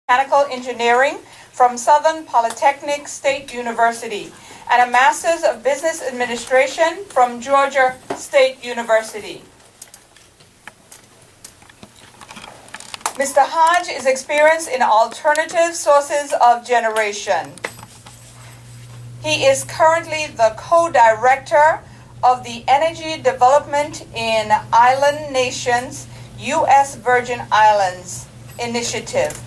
Mechanical Engineering from Southern Polytechnic State University and a Master's of Business Administration from Georgia State University. Mr. Hodge is experienced in alternative sources of generation. He is currently the co-director of the Energy Development in Island Nations, U.S. Virgin Islands Initiative,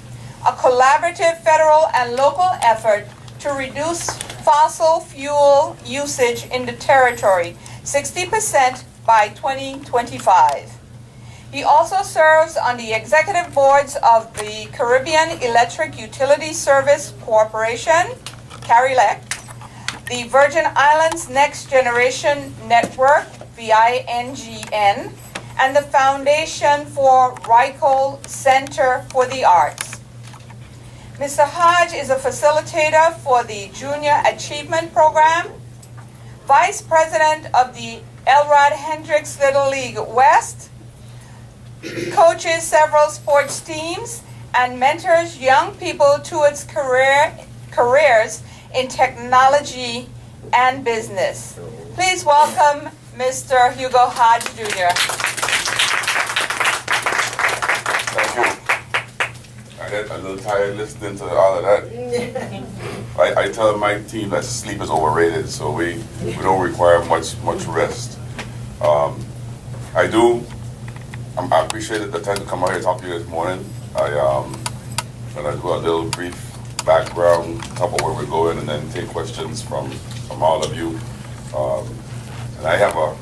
a collaborative federal and local effort to reduce fossil fuel usage in the territory 60% by 2025. He also serves on the executive boards of the Caribbean Electric Utility Service Corporation, CARILEC, the Virgin Islands Next Generation Network, VINGN, and the Foundation for Reichel Center for the Arts. Mr. Hodge is a facilitator for the Junior Achievement Program, Vice President of the Elrod Hendricks Little League West, coaches several sports teams, and mentors young people towards careers in technology and business. Please welcome Mr. Hugo Hodge Jr. Thank you. I get a little tired listening to all of that. I tell my team that sleep is overrated, so we don't require much rest. I appreciate the time to come out here and talk to you this morning. I'm gonna do a little brief background, talk about where we're going, and then take questions from all of you. And I have a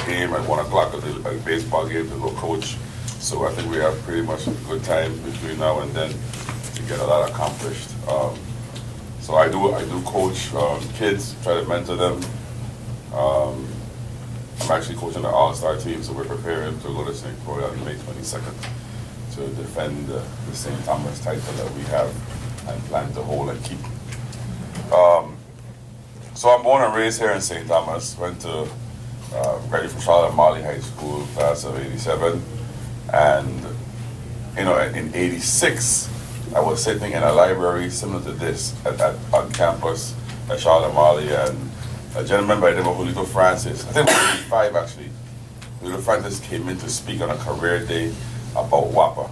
game at 1 o'clock, a baseball game to go coach. So I think we have pretty much a good time between now and then to get a lot accomplished. So I do coach kids, try to mentor them. I'm actually coaching the All-Star team, so we're preparing to go to St. Croix on May 22nd to defend the St. Thomas title that we have and plan to hold and keep. So I'm born and raised here in St. Thomas. Went to graduated from Charlotte Marley High School, class of '87. And, in '86, I was sitting in a library similar to this on campus at Charlotte Marley, and a gentleman by the name of Julio Francis, I think it was '85 actually, Julio Francis came in to speak on a career day about WAPA.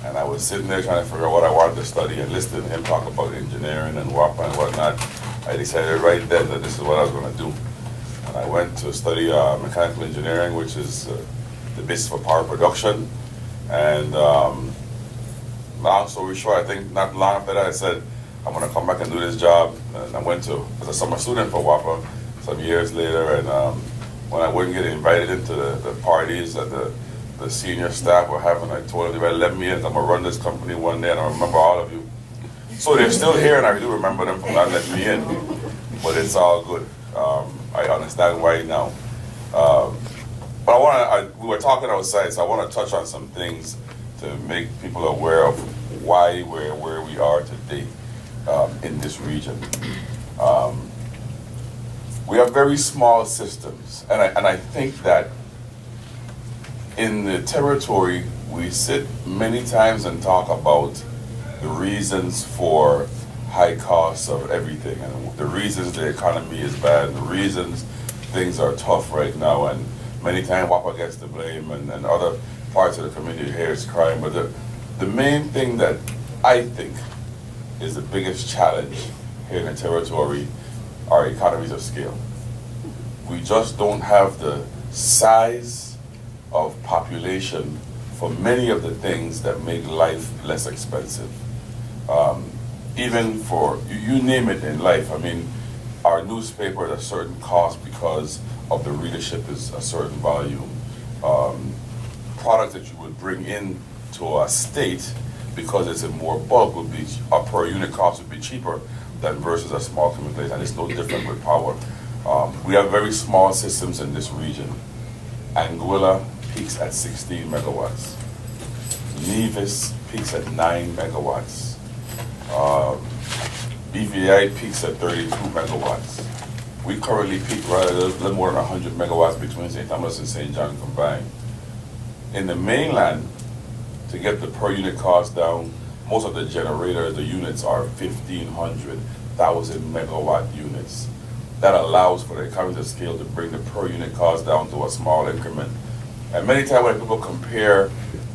And I was sitting there trying to figure out what I wanted to study, and listening to him talk about engineering and WAPA and whatnot. I decided right then that this is what I was going to do. And I went to study mechanical engineering, which is the basis for power production. And long story short, I think not long after that I said, I'm going to come back and do this job. And I went as a summer student for WAPA some years later. And when I wouldn't get invited into the parties that the senior staff were having, I told them they would let me in. I'm going to run this company one day, and I remember all of you. So they're still here, and I do remember them from not letting me in. But it's all good. I understand why now. But we were talking outside, so I want to touch on some things to make people aware of why we're where we are today in this region. We have very small systems, and I think that in the territory we sit many times and talk about the reasons for high costs of everything, and the reasons the economy is bad, and the reasons things are tough right now, and many times WAPA gets the blame, and other parts of the community here is crying. But the main thing that I think is the biggest challenge here in the territory are economies of scale. We just don't have the size of population for many of the things that make life less expensive. Even for, you name it in life. I mean, our newspaper at a certain cost because of the readership is a certain volume. Products that you would bring in to a state because it's in more bulk would be, a per unit cost would be cheaper than versus a small community, and it's no different with power. We have very small systems in this region. Anguilla peaks at 16 megawatts. Nevis peaks at 9 megawatts. BVI peaks at 32 megawatts. We currently peak right a little more than 100 megawatts between St. Thomas and St. John combined. In the mainland, to get the per unit cost down, most of the generators, the units are 1,500, 1,000 megawatt units. That allows for the economies of scale to bring the per unit cost down to a small increment. And many times when people compare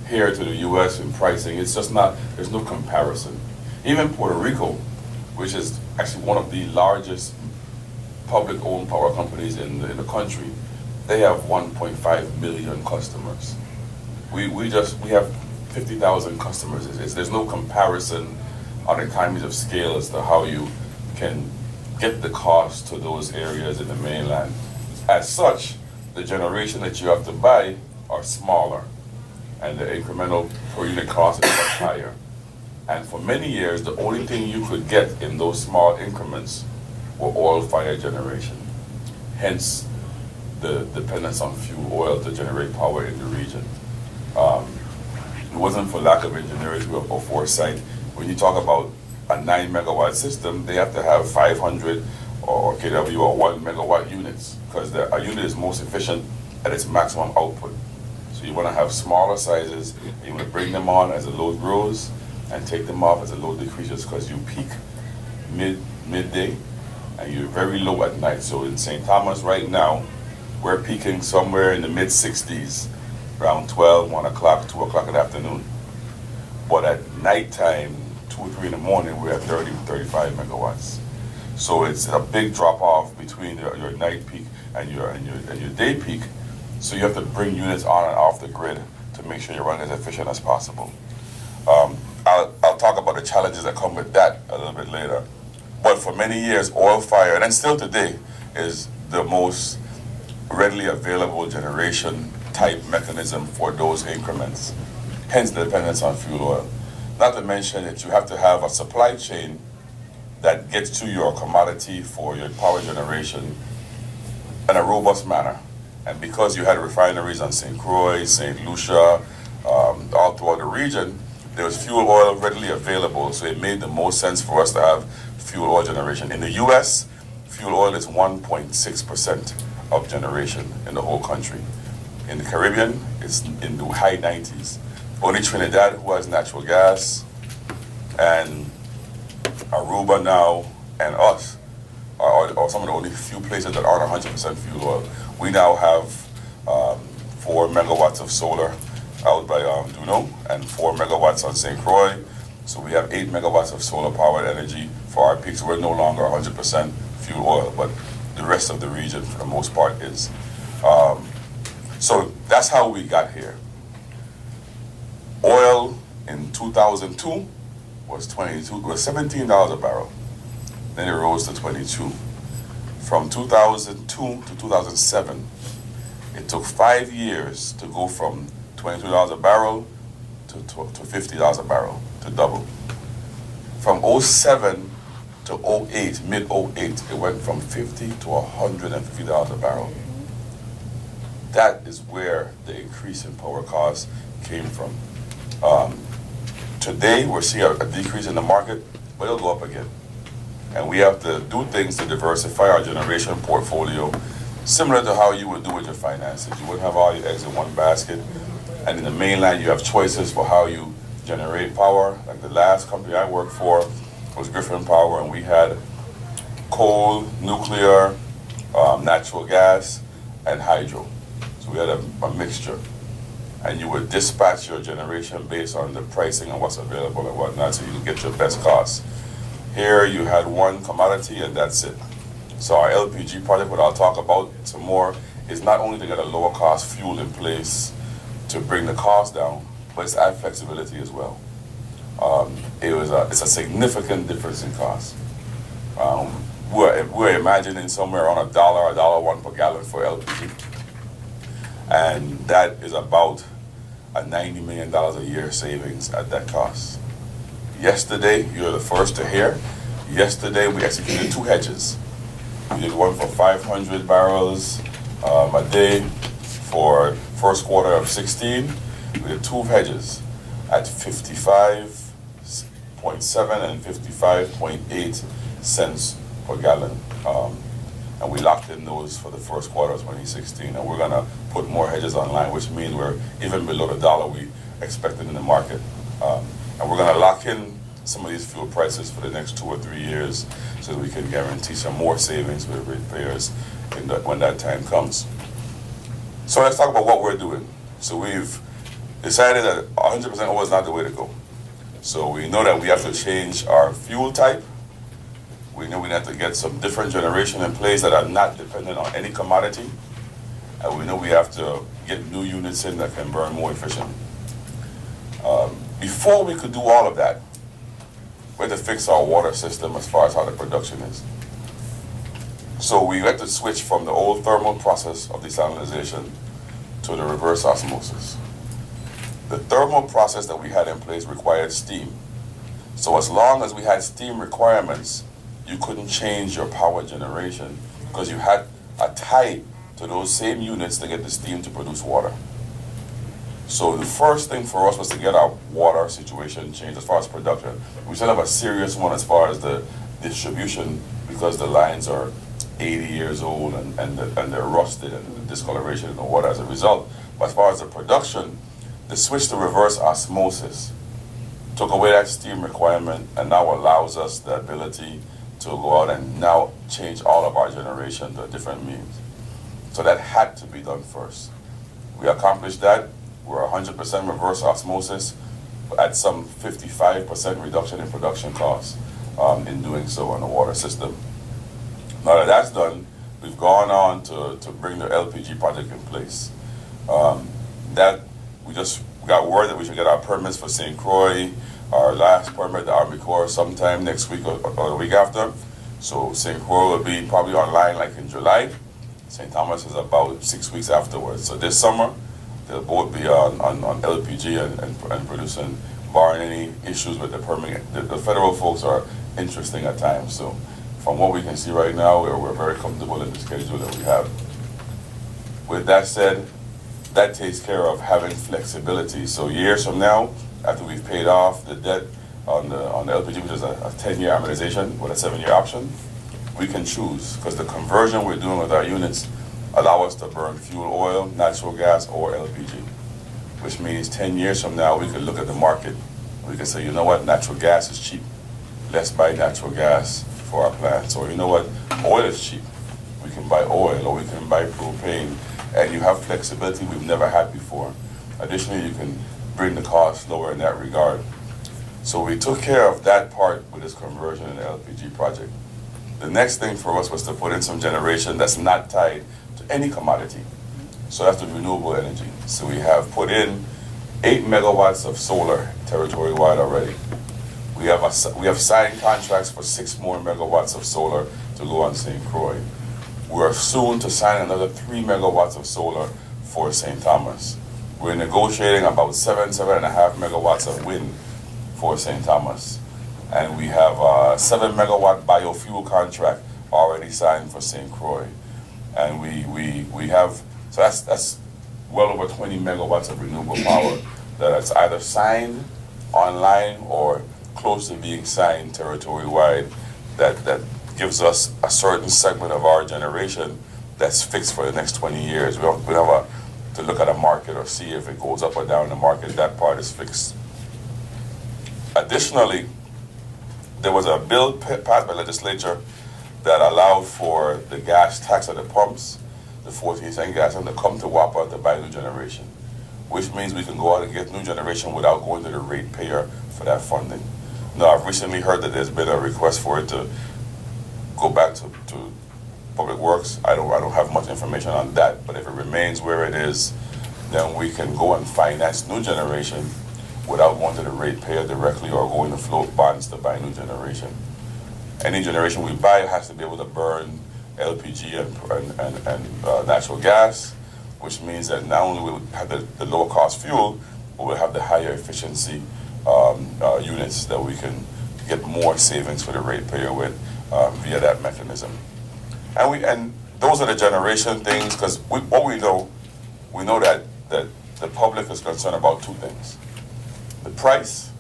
here to the US in pricing, it's just not, there's no comparison. Even Puerto Rico, which is actually one of the largest public-owned power companies in the country, they have 1.5 million customers. We have 50,000 customers. There's no comparison on economies of scale as to how you can get the cost to those areas in the mainland. As such, the generation that you have to buy are smaller, and the incremental per unit cost is much higher. And for many years, the only thing you could get in those small increments were oil-fired generation. Hence, the dependence on fuel oil to generate power in the region. It wasn't for lack of ingenuity or foresight. When you talk about a 9 megawatt system, they have to have 500 or kW or 1 megawatt units, because a unit is most efficient at its maximum output. So you want to have smaller sizes, you want to bring them on as the load grows and take them off as the load decreases, because you peak midday and you're very low at night. So in St. Thomas right now, we're peaking somewhere in the mid 60s, around 12, 1 o'clock, 2 o'clock in the afternoon. But at nighttime, 2 or 3 in the morning, we're at 30, 35 megawatts. So it's a big drop off between your night peak and your day peak. So you have to bring units on and off the grid to make sure you're running as efficient as possible. I'll talk about the challenges that come with that a little bit later. But for many years, oil fire, and still today, is the most readily available generation type mechanism for those increments. Hence the dependence on fuel oil. Not to mention that you have to have a supply chain that gets to your commodity for your power generation in a robust manner. And because you had refineries on St. Croix, St. Lucia, all throughout the region, there was fuel oil readily available, so it made the most sense for us to have fuel oil generation. In the US, fuel oil is 1.6% of generation in the whole country. In the Caribbean, it's in the high 90s. Only Trinidad, who has natural gas, and Aruba now, and us, are some of the only few places that aren't 100% fuel oil. We now have 4 megawatts of solar out by Duno and 4 megawatts on St. Croix. So we have 8 megawatts of solar powered energy for our peaks. We're no longer 100% fuel oil, but the rest of the region for the most part is. So that's how we got here. Oil in 2002 was $17 a barrel. Then it rose to 22. From 2002 to 2007, it took 5 years to go from $22 a barrel to $50 a barrel, to double. From 07 to 08, mid 08, it went from $50 to $150 a barrel. That is where the increase in power costs came from. Today, we're seeing a decrease in the market, but it'll go up again. And we have to do things to diversify our generation portfolio, similar to how you would do with your finances. You wouldn't have all your eggs in one basket. And in the mainland, you have choices for how you generate power. Like the last company I worked for was Griffin Power, and we had coal, nuclear, natural gas, and hydro. So we had a mixture. And you would dispatch your generation based on the pricing and what's available and whatnot, so you can get your best costs. Here you had one commodity and that's it. So our LPG project, what I'll talk about some more, is not only to get a lower cost fuel in place to bring the cost down, but it's add flexibility as well. It's a significant difference in cost. We're imagining somewhere around $1.01 per gallon for LPG. And that is about a $90 million a year savings at that cost. Yesterday, you're the first to hear, yesterday we executed 2 hedges. We did one for 500 barrels a day for first quarter of 16. We did 2 hedges at 55.7 and 55.8 cents per gallon. And we locked in those for the first quarter of 2016. And we're going to put more hedges online, which means we're even below the dollar we expected in the market. And we're going to lock in some of these fuel prices for the next 2 or 3 years so that we can guarantee some more savings with ratepayers when that time comes. So let's talk about what we're doing. So we've decided that 100% oil is not the way to go. So we know that we have to change our fuel type. We know we have to get some different generation in place that are not dependent on any commodity. And we know we have to get new units in that can burn more efficiently. Before we could do all of that, we had to fix our water system as far as how the production is. So we had to switch from the old thermal process of desalination to the reverse osmosis. The thermal process that we had in place required steam. So as long as we had steam requirements, you couldn't change your power generation because you had a tie to those same units to get the steam to produce water. So the first thing for us was to get our water situation changed as far as production. We still have a serious one as far as the distribution because the lines are 80 years old and they're rusted and discoloration in the water as a result. But as far as the production, the switch to reverse osmosis took away that steam requirement and now allows us the ability to go out and now change all of our generation to different means. So that had to be done first. We accomplished that. We're 100% reverse osmosis at some 55% reduction in production costs in doing so on the water system. Now that that's done, we've gone on to bring the LPG project in place. That we just got word that we should get our permits for St. Croix, our last permit, the Army Corps, sometime next week or the week after. So St. Croix will be probably online like in July. St. Thomas is about 6 weeks afterwards. So this summer, they'll both be on LPG and producing, barring any issues with the permit. The federal folks are interesting at times. So from what we can see right now, we're very comfortable in the schedule that we have. With that said, that takes care of having flexibility. So years from now, after we've paid off the debt on the LPG, which is a 10-year amortization with a 7-year option, we can choose because the conversion we're doing with our units allow us to burn fuel oil, natural gas, or LPG, which means 10 years from now, we can look at the market. We can say, you know what, natural gas is cheap. Let's buy natural gas for our plants. Or you know what, oil is cheap. We can buy oil or we can buy propane. And you have flexibility we've never had before. Additionally, you can bring the cost lower in that regard. So we took care of that part with this conversion in the LPG project. The next thing for us was to put in some generation that's not tied to any commodity. So that's the renewable energy. So we have put in 8 megawatts of solar territory-wide already. We have signed contracts for 6 more megawatts of solar to go on St. Croix. We're soon to sign another 3 megawatts of solar for St. Thomas. We're negotiating about 7.5 megawatts of wind for St. Thomas. And we have a 7 megawatt biofuel contract already signed for St. Croix. And we have, so that's well over 20 megawatts of renewable power that's either signed online or close to being signed territory-wide that gives us a certain segment of our generation that's fixed for the next 20 years. We don't have to look at a market or see if it goes up or down in the market. That part is fixed. Additionally, there was a bill passed by legislature that allowed for the gas tax at the pumps, the 14-cent gas, and to come to WAPA to buy new generation, which means we can go out and get new generation without going to the ratepayer for that funding. Now, I've recently heard that there's been a request for it to go back to Public Works. I don't have much information on that, but if it remains where it is, then we can go and finance new generation without going to the ratepayer directly or going to float bonds to buy new generation. Any generation we buy has to be able to burn LPG and natural gas, which means that not only will we have the lower cost fuel, but we'll have the higher efficiency units that we can get more savings for the ratepayer with via that mechanism. And those are the generation things, because what we know that the public is concerned about 2 things: the price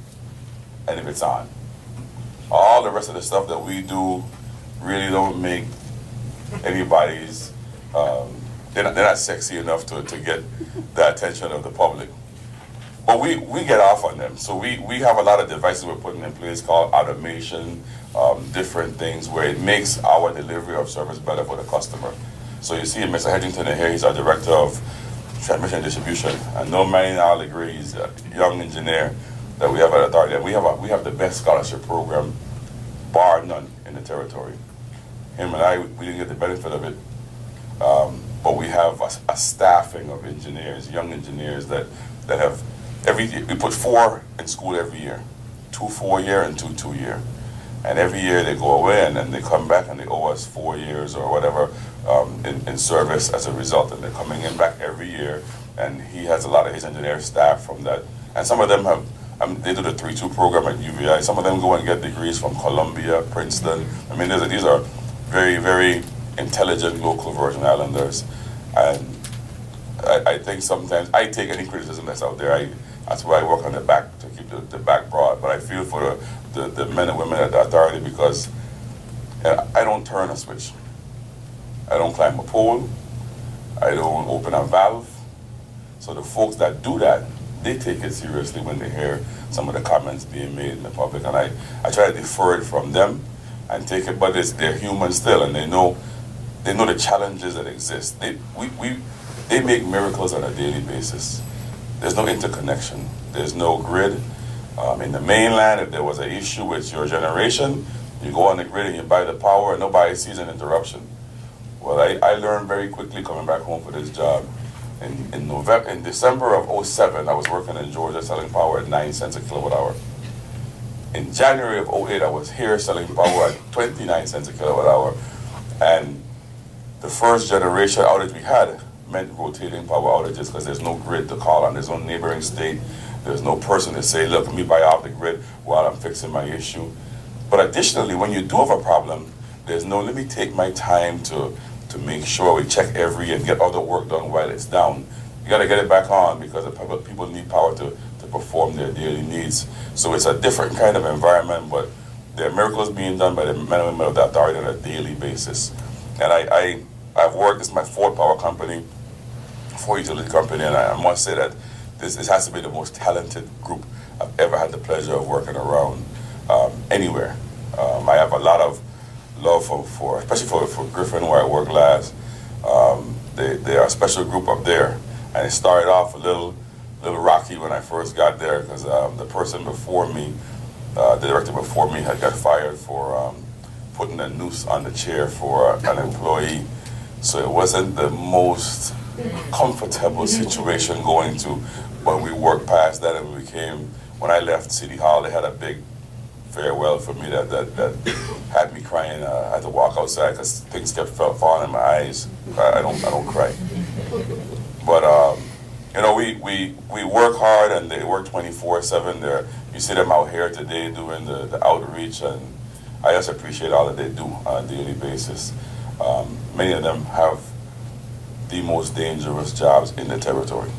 and if it's on. All the rest of the stuff that we do really don't make anybody's, they're not sexy enough to get the attention of the public. but we get off on them. So we have a lot of devices we're putting in place called automation, different things where it makes our delivery of service better for the customer. So you see Mr. Hedgington here, he's our director of transmission and distribution. And no man in all agree, he's a young engineer that we have at Authority. And we have the best scholarship program, bar none, in the territory. Him and I, we didn't get the benefit of it. But we have a staffing of engineers, young engineers that have we put 4 in school every year, 2 4-year and 2 2-year. And every year they go away and then they come back and they owe us 4 years or whatever in service as a result. And they're coming in back every year. And he has a lot of his engineer staff from that. And some of them have, they do the 3-2 program at UVI. Some of them go and get degrees from Columbia, Princeton. I mean, these are very, very intelligent local Virgin Islanders. And I think sometimes I take any criticism that's out there. That's why I work on the back to keep the back broad. But I feel for the men and women at the Authority because I don't turn a switch. I don't climb a pole. I don't open a valve. So the folks that do that, they take it seriously when they hear some of the comments being made in the public. And I try to defer it from them and take it, but they're human still, and they know the challenges that exist. They make miracles on a daily basis. There's no interconnection. There's no grid. In the mainland, if there was an issue with your generation, you go on the grid and you buy the power and nobody sees an interruption. Well, I learned very quickly coming back home for this job. In December of 2007, I was working in Georgia selling power at 9 cents a kilowatt hour. In January of 2008, I was here selling power at 29 cents a kilowatt hour. And the first generation outage we had meant rotating power outages because there's no grid to call on. There's no neighboring state. There's no person to say, look, let me buy off the grid while I'm fixing my issue. But additionally, when you do have a problem, there's no, let me take my time to make sure we check and get other work done while it's down. You got to get it back on because the public people need power to perform their daily needs. So it's a different kind of environment, but there are miracles being done by the men and women of the Authority on a daily basis. And I've worked, this is my 4th power company, 4th utility company, and I must say that this has to be the most talented group I've ever had the pleasure of working around anywhere. I have a lot of love for especially for Griffin, where I worked last. They are a special group up there, and it started off a little rocky when I first got there because the person before me, the director before me, had got fired for putting a noose on the chair for an employee. So it wasn't the most comfortable situation going to. But we worked past that and when I left City Hall, they had a big farewell for me that had me crying. I had to walk outside because things kept falling in my eyes. I don't cry. But we work hard and they work 24/7. You see them out here today doing the outreach, and I just appreciate all that they do on a daily basis. Many of them have the most dangerous jobs in the territory.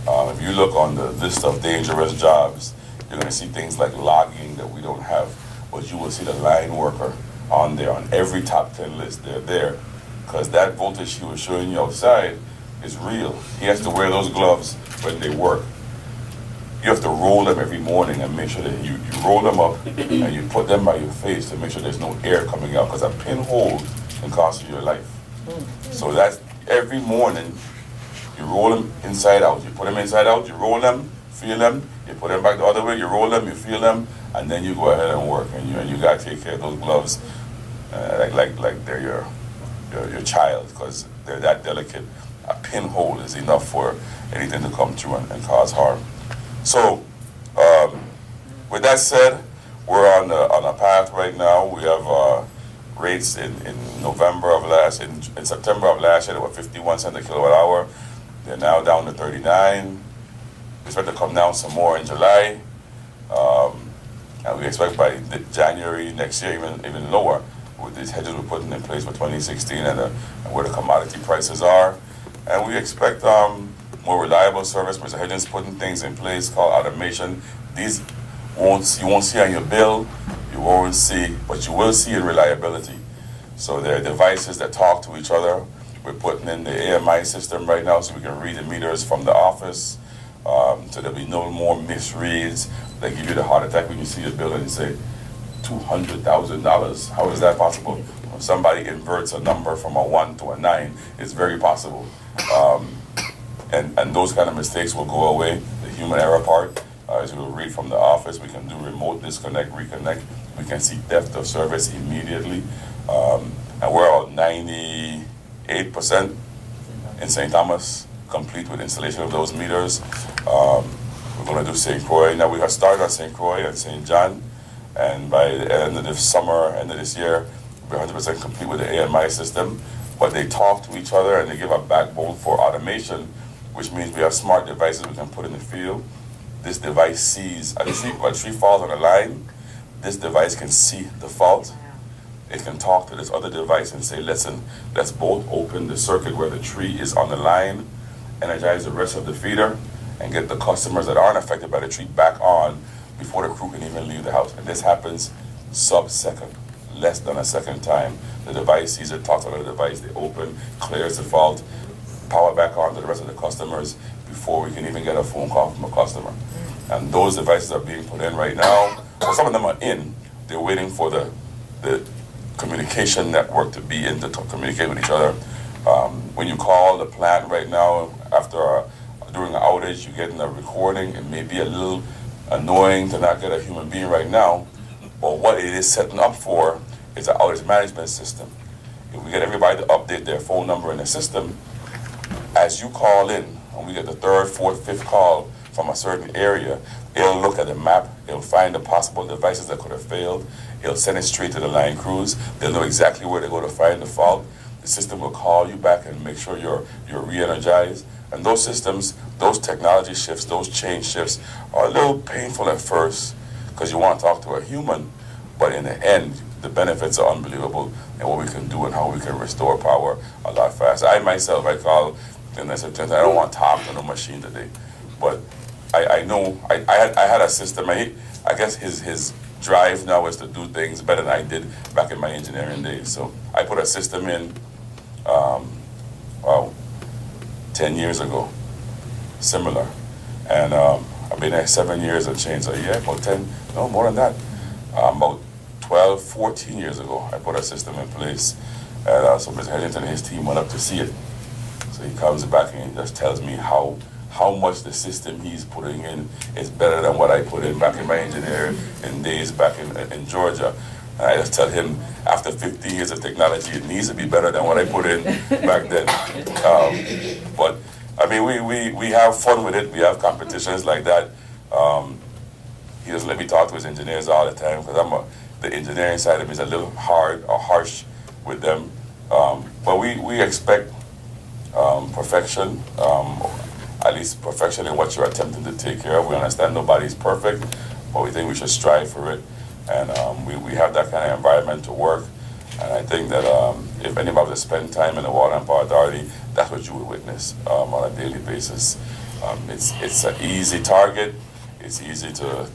If you look on the list of dangerous jobs, you're going to see things like logging that we don't have, but you will see the line worker on there on every top 10 list. They're there because that voltage he was showing you outside is real. He has to wear those gloves when they work. You have to roll them every morning and make sure that you roll them up and you put them by your face to make sure there's no air coming out because a pinhole can cost you your life. So that's every morning. You roll them inside out. You put them inside out, you roll them, feel them, you put them back the other way, you roll them, you feel them, and then you go ahead and work. And you got to take care of those gloves like they're your child because they're that delicate. A pinhole is enough for anything to come through and cause harm. So, with that said, we're on a path right now. We have rates in September of last year, they were 51 cents a kilowatt hour. They're now down to 39. We expect to come down some more in July. And we expect by January next year, even lower, with these hedges we're putting in place for 2016 and where the commodity prices are. And we expect more reliable service. Mr. Hedges putting things in place called automation. These you won't see on your bill, you won't see, but you will see in reliability. So there are devices that talk to each other. We're putting in the AMI system right now so we can read the meters from the office. So there'll be no more misreads that give you the heart attack when you see a bill and you say $200,000. How is that possible? When somebody inverts a number from a 1 to a 9, it's very possible. And those kind of mistakes will go away. The human error part, as you will read from the office, we can do remote disconnect, reconnect. We can see depth of service immediately. And we're at 98% in St. Thomas, complete with installation of those meters. We're going to do St. Croix. Now we have started on St. Croix and St. John, and by the end of this summer, end of this year, we're 100% complete with the AMI system. But they talk to each other and they give a backbone for automation, which means we have smart devices we can put in the field. This device sees a tree falls on a line. This device can see the fault. It can talk to this other device and say, listen, let's both open the circuit where the tree is on the line, energize the rest of the feeder, and get the customers that aren't affected by the tree back on before the crew can even leave the house. And this happens sub-second, less than a second time. The device sees it, talks to the device, they open, clears the fault, power back on to the rest of the customers before we can even get a phone call from a customer. And those devices are being put in right now. Well, some of them are in. They're waiting for the communication network to be in to communicate with each other. When you call the plant right now, during an outage, you're getting a recording. It may be a little annoying to not get a human being right now, but what it is setting up for is an outage management system. If we get everybody to update their phone number in the system, as you call in, and we get the third, fourth, fifth call from a certain area, it'll look at the map, it'll find the possible devices that could have failed, it'll send it straight to the line crews, they'll know exactly where to go to find the fault. The system will call you back and make sure you're re-energized. And those systems, those technology shifts, those change shifts are a little painful at first because you want to talk to a human, but in the end, the benefits are unbelievable and what we can do and how we can restore power a lot faster. I myself, I call and I said, I don't want to talk to no machine today, but I know I had a system. I guess his drive now is to do things better than I did back in my engineering days. So I put a system in 10 years ago, similar, and I've been there 7 years and change. So yeah, about 10, no more than that. About 12, 14 years ago, I put a system in place, and so Mr. Hedgington and his team went up to see it. So he comes back and he just tells me how much the system he's putting in is better than what I put in back in my engineering days back in Georgia. And I just tell him, after 15 years of technology, it needs to be better than what I put in back then. But I mean, we have fun with it. We have competitions like that. He doesn't let me talk to his engineers all the time because the engineering side of me is a little hard or harsh with them. But we expect perfection, at least perfection in what you're attempting to take care of. We understand nobody's perfect, but we think we should strive for it. And we have that kind of environment to work. And I think that if anybody was to spend time in the Water and Power Authority, that's what you would witness on a daily basis. It's an easy target. It's easy to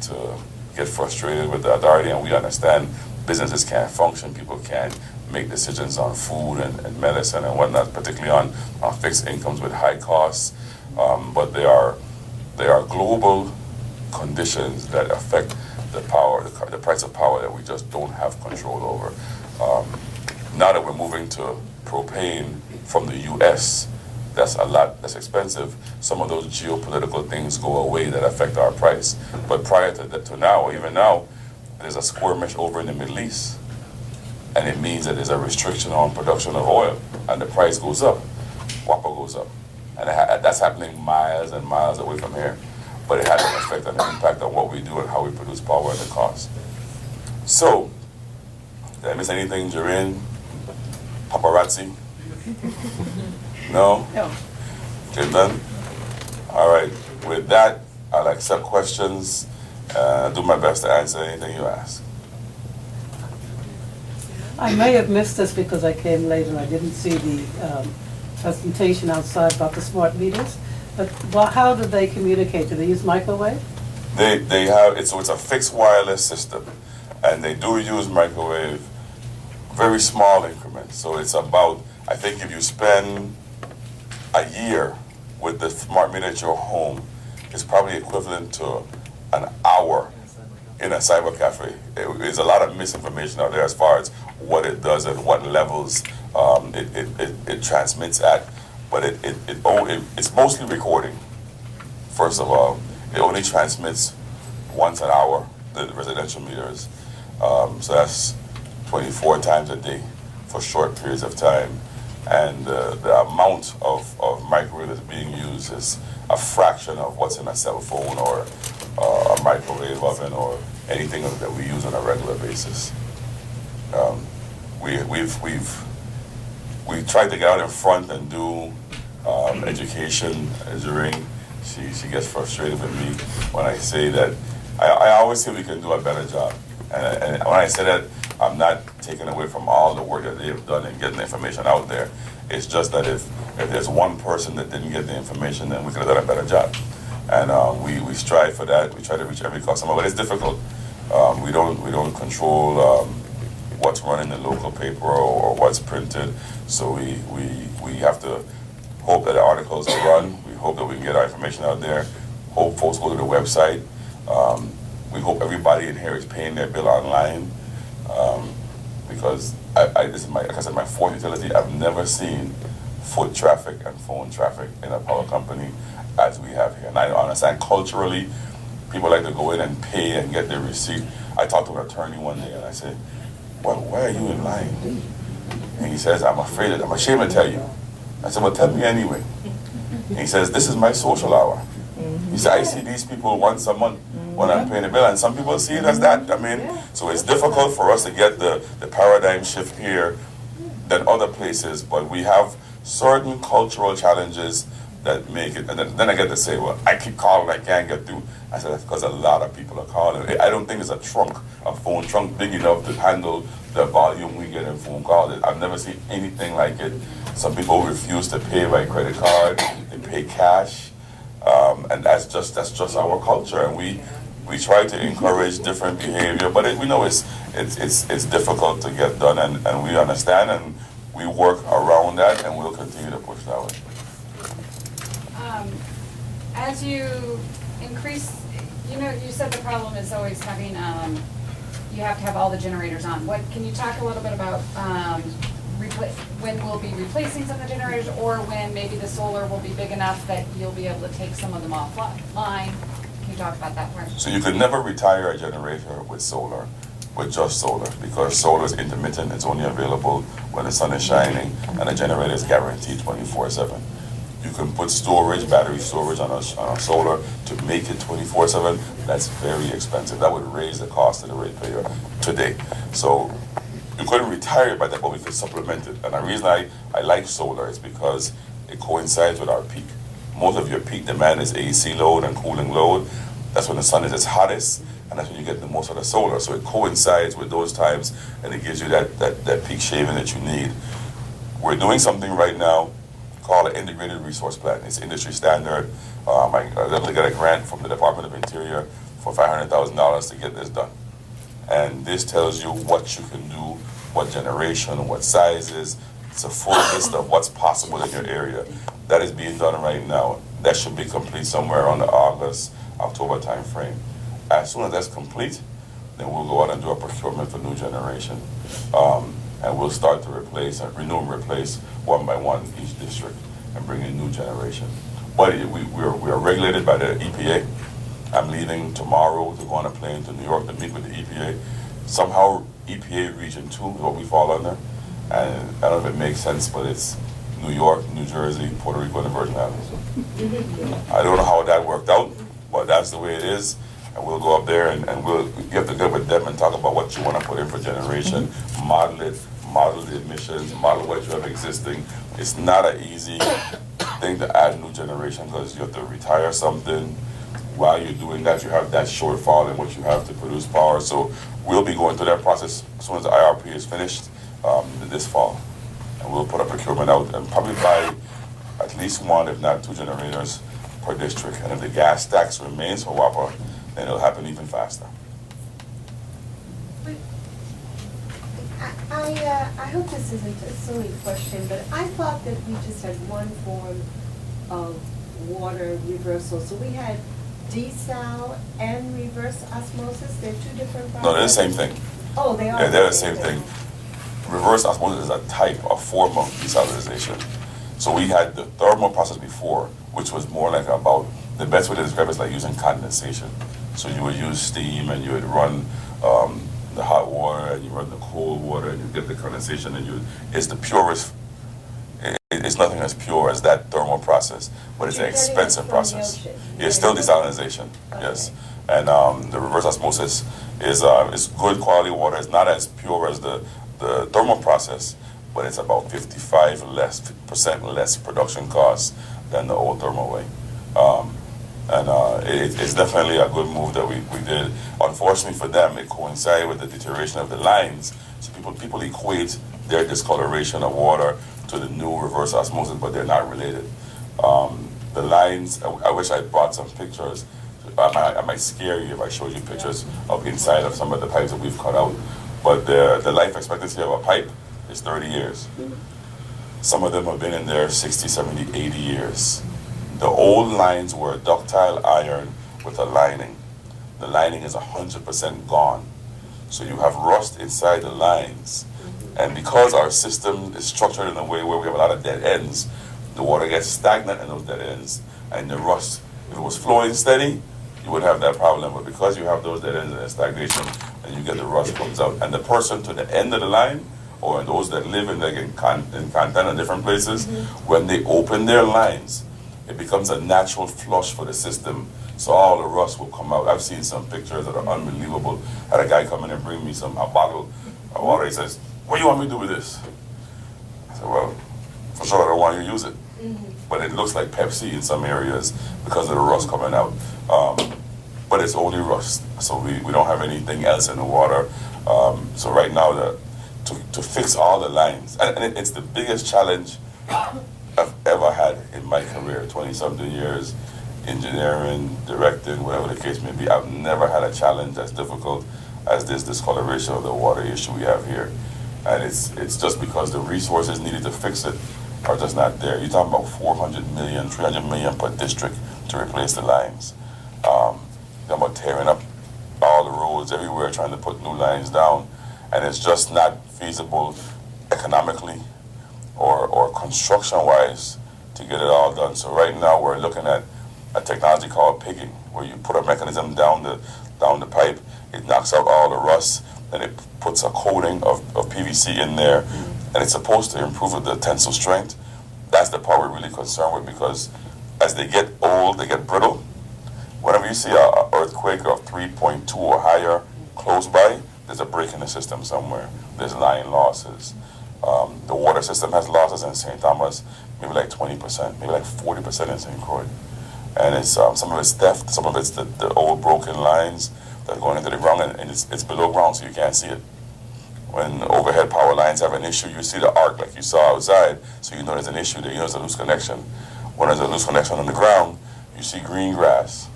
get frustrated with the authority, and we understand businesses can't function, people can't make decisions on food and medicine and whatnot, particularly on fixed incomes with high costs. But they are global conditions that affect the power, the price of power that we just don't have control over. Now that we're moving to propane from the U.S., that's a lot less expensive. Some of those geopolitical things go away that affect our price. But prior to now, even now, there's a skirmish over in the Middle East. And it means that there's a restriction on production of oil, and the price goes up, WAPA goes up. And that's happening miles and miles away from here. But it has an effect and an impact on what we do and how we produce power and the cost. So, did I miss anything, Jareen? Paparazzi? No? No. Okay, done? All right. With that, I'll accept questions, do my best to answer anything you ask. I may have missed this because I came late and I didn't see the presentation outside about the smart meters. But how do they communicate? Do they use microwave? They have it's a fixed wireless system, and they do use microwave, very small increments. So it's about, I think if you spend a year with the smart meter at your home, is probably equivalent to an hour in a cyber cafe. There's a lot of misinformation out there as far as what it does and what levels it transmits at, but it's mostly recording. First of all, it only transmits once an hour, the residential meters. So that's 24 times a day for short periods of time. And the amount of microwave that's being used is a fraction of what's in a cell phone or a microwave oven or anything that we use on a regular basis. We tried to get out in front and do education during. She gets frustrated with me when I say that. I always say we can do a better job. And when I say that, I'm not taking away from all the work that they've done in getting the information out there. It's just that if there's one person that didn't get the information, then we could have done a better job. And we strive for that. We try to reach every customer, but it's difficult. We don't control what's running in the local paper or what's printed. So we have to hope that the articles are run. We hope that we can get our information out there. Hope folks go to the website. We hope everybody in here is paying their bill online. Because this is like I said, my fourth utility. I've never seen foot traffic and phone traffic in a power company as we have here. And I understand culturally, people like to go in and pay and get their receipt. I talked to an attorney one day and I said, "Well, why are you in line?" And he says, I'm ashamed to tell you." I said, "Well, tell me anyway." And he says, "This is my social hour." He said, "I see these people once a month when I'm paying the bill," and some people see it as that. I mean, so it's difficult for us to get the paradigm shift here than other places, but we have certain cultural challenges that make it. And then I get to say, "Well, I keep calling, I can't get through." I said, "That's because a lot of people are calling." I don't think there's a phone trunk big enough to handle the volume we get in phone calls. I've never seen anything like it. Some people refuse to pay by credit card; they pay cash. And that's just our culture, and we try to encourage different behavior, but we know it's difficult to get done, and we understand, and we work around that, and we'll continue to push that way. As you increase, you said the problem is always having, you have to have all the generators on. Can you talk a little bit about when we'll be replacing some of the generators, or when maybe the solar will be big enough that you'll be able to take some of them offline? Can you talk about that part? So you could never retire a generator with just solar, because solar is intermittent. It's only available when the sun is shining, and the generator is guaranteed 24/7. You can put battery storage on a solar to make it 24/7. That's very expensive. That would raise the cost of the ratepayer today. So you couldn't retire it by that, but we could supplement it. And the reason I like solar is because it coincides with our peak. Most of your peak demand is AC load and cooling load. That's when the sun is its hottest, and that's when you get the most of the solar. So it coincides with those times, and it gives you that peak shaving that you need. We're doing something right now called an integrated resource plan. It's industry standard. I was able to get a grant from the Department of Interior for $500,000 to get this done. And this tells you what you can do, what generation, what sizes. It's a full list of what's possible in your area. That is being done right now. That should be complete somewhere around the August, October time frame. As soon as that's complete, then we'll go out and do a procurement for new generation. And we'll start to renew and replace one by one each district and bring in new generation. But we are regulated by the EPA. I'm leaving tomorrow to go on a plane to New York to meet with the EPA. Somehow EPA Region 2 is what we fall under. And I don't know if it makes sense, but it's New York, New Jersey, Puerto Rico, and the Virgin Islands. I don't know how that worked out, but that's the way it is. And we'll go up there and you have to go with them and talk about what you want to put in for generation, model the emissions, model what you have existing. It's not an easy thing to add new generation because you have to retire something. While you're doing that, you have that shortfall in what you have to produce power. So we'll be going through that process as soon as the IRP is finished this fall. And we'll put a procurement out and probably buy at least one, if not two generators per district. And if the gas tax remains for WAPA, then it'll happen even faster. I hope this isn't a silly question, but I thought that we just had one form of water reversal. So we had desal and reverse osmosis? They're two different processes? No, they're the same thing. Oh, they are? Yeah, they're the same thing. Reverse osmosis is a type, a form of desalinization. So we had the thermal process before, which was more like about, the best way to describe it is like using condensation. So you would use steam and you would run the hot water and you run the cold water and you get the condensation and it's the purest. It's nothing as pure as that thermal process, but it's an You're getting it expensive from the process. ocean. It's still desalinization, yes. And the reverse osmosis is good quality water. It's not as pure as the thermal process, but it's about 55% less production costs than the old thermal way. It's definitely a good move that we did. Unfortunately for them, it coincided with the deterioration of the lines. So people equate their discoloration of water to the new reverse osmosis, but they're not related. The lines, I wish I brought some pictures. I might scare you if I showed you pictures of inside of some of the pipes that we've cut out. But the life expectancy of a pipe is 30 years. Some of them have been in there 60, 70, 80 years. The old lines were ductile iron with a lining. The lining is 100% gone. So you have rust inside the lines. And because our system is structured in a way where we have a lot of dead ends, the water gets stagnant in those dead ends. And the rust, if it was flowing steady, you wouldn't have that problem. But because you have those dead ends and stagnation, and you get the rust comes out. And the person to the end of the line, or those that live in content in different places, when they open their lines, it becomes a natural flush for the system. So all the rust will come out. I've seen some pictures that are unbelievable. I had a guy come in and bring me a bottle of water. He says, "What do you want me to do with this?" I said, "Well, for sure I don't want you to use it." But it looks like Pepsi in some areas because of the rust coming out. But it's only rust. So we don't have anything else in the water. So right now, to fix all the lines, and it's the biggest challenge I've ever had in my career, 20-something years, engineering, directing, whatever the case may be. I've never had a challenge as difficult as this discoloration of the water issue we have here. And it's just because the resources needed to fix it are just not there. You're talking about 400 million, 300 million per district to replace the lines. You're talking about tearing up all the roads everywhere, trying to put new lines down. And it's just not feasible economically or construction-wise to get it all done. So right now we're looking at a technology called pigging, where you put a mechanism down the pipe, it knocks out all the rust, then it puts a coating of PVC in there, and it's supposed to improve the tensile strength. That's the part we're really concerned with, because as they get old, they get brittle. Whenever you see an earthquake of 3.2 or higher close by, there's a break in the system somewhere. There's line losses. The water system has losses in St. Thomas, maybe like 20%, maybe like 40% in St. Croix. And it's some of it's theft, some of it's the old broken lines that are going into the ground, and it's below ground, so you can't see it. When overhead power lines have an issue, you see the arc like you saw outside, so you know there's an issue there, you know there's a loose connection. When there's a loose connection on the ground, you see green grass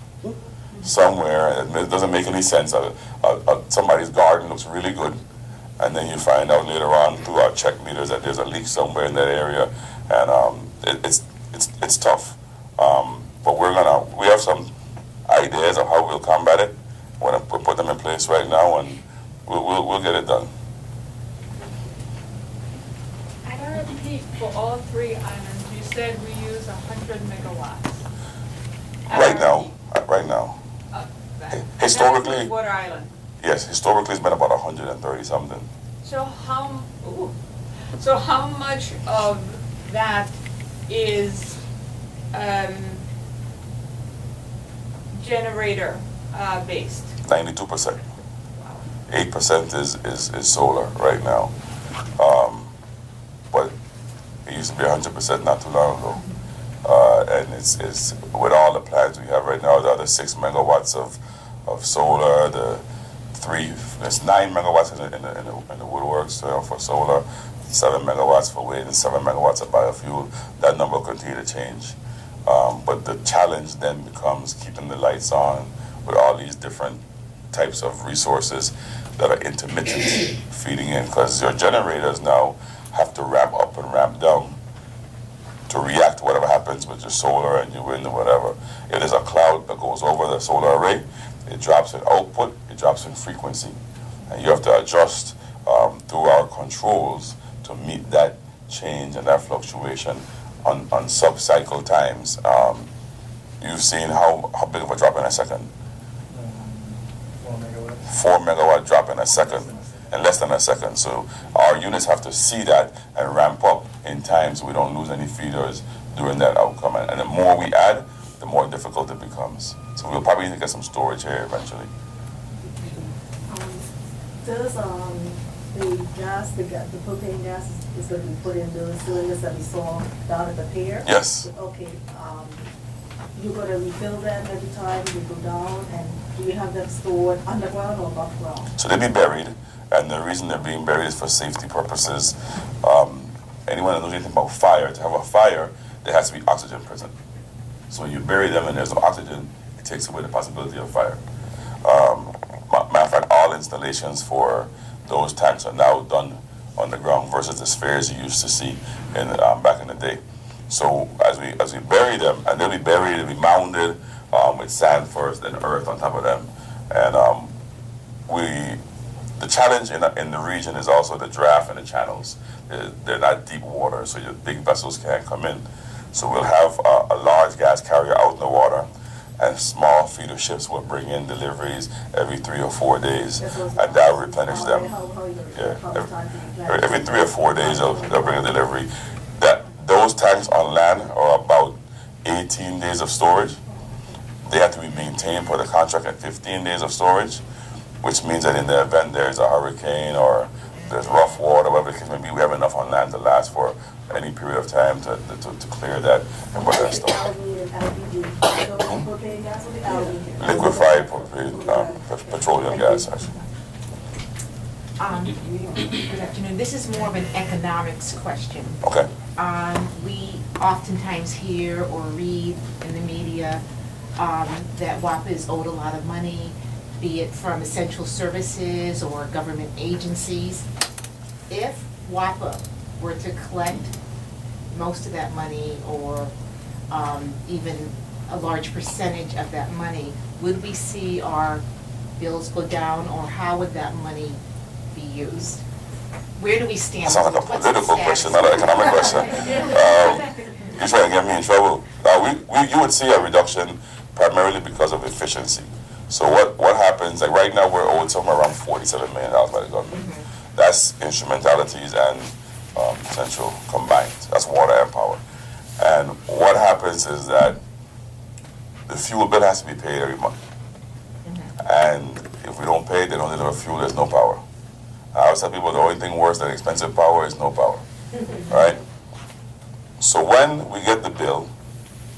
somewhere, and it doesn't make any sense. Somebody's garden looks really good, and then you find out later on through our check meters that there's a leak somewhere in that area, and it's tough. But we have some ideas of how we'll combat it. We'll put them in place right now, and we'll get it done. At our peak for all three islands, you said we use 100 megawatts. Right now. Historically- That is Water Island. Yes, historically it's been about 130 something. So how much of that is generator based? 92%. 8% is solar right now. But it used to be 100% not too long ago. And it's with all the plans we have right now, the other 6 megawatts of solar, there's 9 megawatts in the woodworks for solar, 7 megawatts for wind, and 7 megawatts of biofuel. That number will continue to change. But the challenge then becomes keeping the lights on with all these different types of resources that are intermittent feeding in, because your generators now have to ramp up and ramp down to react to whatever happens with your solar and your wind and whatever. If there's a cloud that goes over of the solar array, it drops in output, it drops in frequency. And you have to adjust through our controls to meet that change and that fluctuation on sub-cycle times. You've seen how big of a drop in a second? 4 megawatts. 4 megawatt drop in a second, in less than a second. So our units have to see that and ramp up in time so we don't lose any feeders during that outcome. And the more we add, the more difficult it becomes. So we'll probably need to get some storage here eventually. Does the gas, the propane gas is going to be put in those cylinders that we saw down at the pier? Yes. Okay, you're going to refill them every time you go down, and do you have them stored underground or above ground? So they'll be buried, and the reason they're being buried is for safety purposes. Anyone that knows anything about fire, to have a fire, there has to be oxygen present. So when you bury them and there's no oxygen, it takes away the possibility of fire. Matter of fact, all installations for those tanks are now done underground versus the spheres you used to see in back in the day. So as we bury them, and they'll be buried, they'll be mounded with sand first, then earth on top of them, and the challenge in the region is also the draft and the channels. They're not deep water, so your big vessels can't come in. So we'll have a large gas carrier out in the water, and small feeder ships will bring in deliveries every 3 or 4 days, and that will replenish them. Every 3 or 4 days they'll bring a delivery. Those tanks on land are about 18 days of storage. They have to be maintained per the contract at 15 days of storage, which means that in the event there's a hurricane or there's rough water, whatever the case may be, we have enough on land to last for any period of time to clear that and put that stuff. Liquefied propane, petroleum gas, actually. Good afternoon. This is more of an economics question. Okay. We oftentimes hear or read in the media that WAPA is owed a lot of money, be it from essential services or government agencies. If WAPA were to collect most of that money or even a large percentage of that money, would we see our bills go down, or how would that money be used? Where do we stand? That sounds like a What's the political status? question, not an economic question. You're trying to get me in trouble. You would see a reduction primarily because of efficiency. So what happens, like right now we're owed somewhere around $47 million by the government. Mm-hmm. That's instrumentalities and potential combined. That's water and power. And what happens is that the fuel bill has to be paid every month. Mm-hmm. And if we don't pay it, they don't deliver fuel, there's no power. I always tell people the only thing worse than expensive power is no power. Right? So when we get the bill,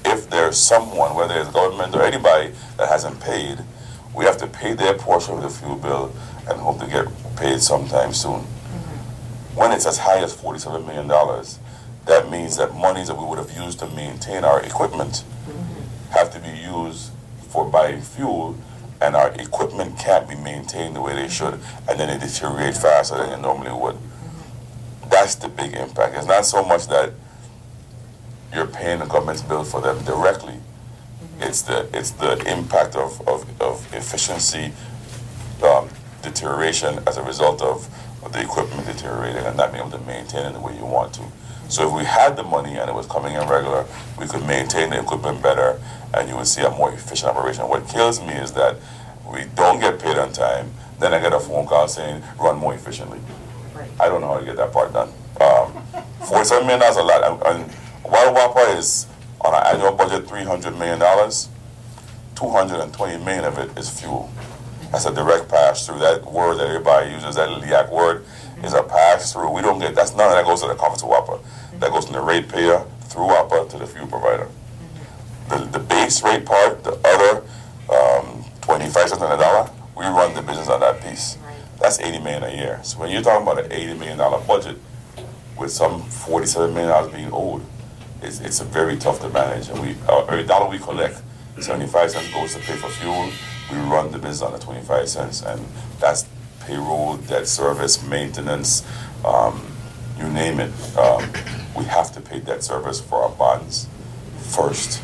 if there's someone, whether it's government or anybody that hasn't paid, we have to pay their portion of the fuel bill and hope to get paid sometime soon. Mm-hmm. When it's as high as $47 million, that means that monies that we would have used to maintain our equipment have to be used for buying fuel, and our equipment can't be maintained the way they should, and then it deteriorates faster than it normally would. That's the big impact. It's not so much that you're paying the government's bill for them directly. It's the impact of efficiency deterioration as a result of the equipment deteriorating and not being able to maintain it the way you want to. So if we had the money and it was coming in regular, we could maintain the equipment better and you would see a more efficient operation. What kills me is that we don't get paid on time, then I get a phone call saying, run more efficiently. Right. I don't know how to get that part done. $47 million is a lot. And while WAPA is on an annual budget $300 million, $220 million of it is fuel. That's a direct pass through. That word that everybody uses, that LIAC word, is a pass through. We don't get, that's none of that goes to the coffers of WAPA. That goes from the ratepayer through WAPA to the fuel provider. The base rate part, the other 25 cents on the dollar, we run the business on that piece. That's $80 million a year. So when you're talking about an $80 million budget with some $47 million being owed, it's a very tough to manage. And every dollar we collect, 75 cents goes to pay for fuel. We run the business on the 25 cents, and that's payroll, debt service, maintenance, you name it. We have to pay debt service for our bonds first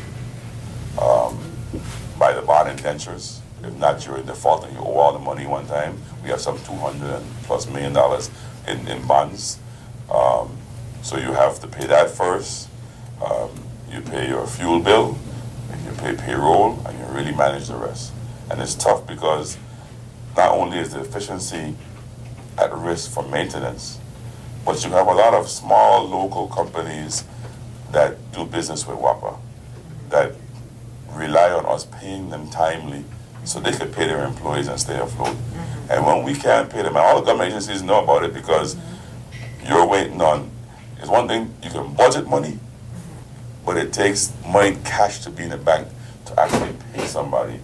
by the bond indentures. If not, you're in default and you owe all the money one time. We have some $200+ million in bonds. So you have to pay that first. You pay your fuel bill, and you pay payroll, and you really manage the rest. And it's tough because not only is the efficiency at risk for maintenance, but you have a lot of small local companies that do business with WAPA that rely on us paying them timely so they could pay their employees and stay afloat. And when we can't pay them, and all the government agencies know about it because you're waiting on, it's one thing, you can budget money, but it takes money cash to be in the bank to actually pay somebody.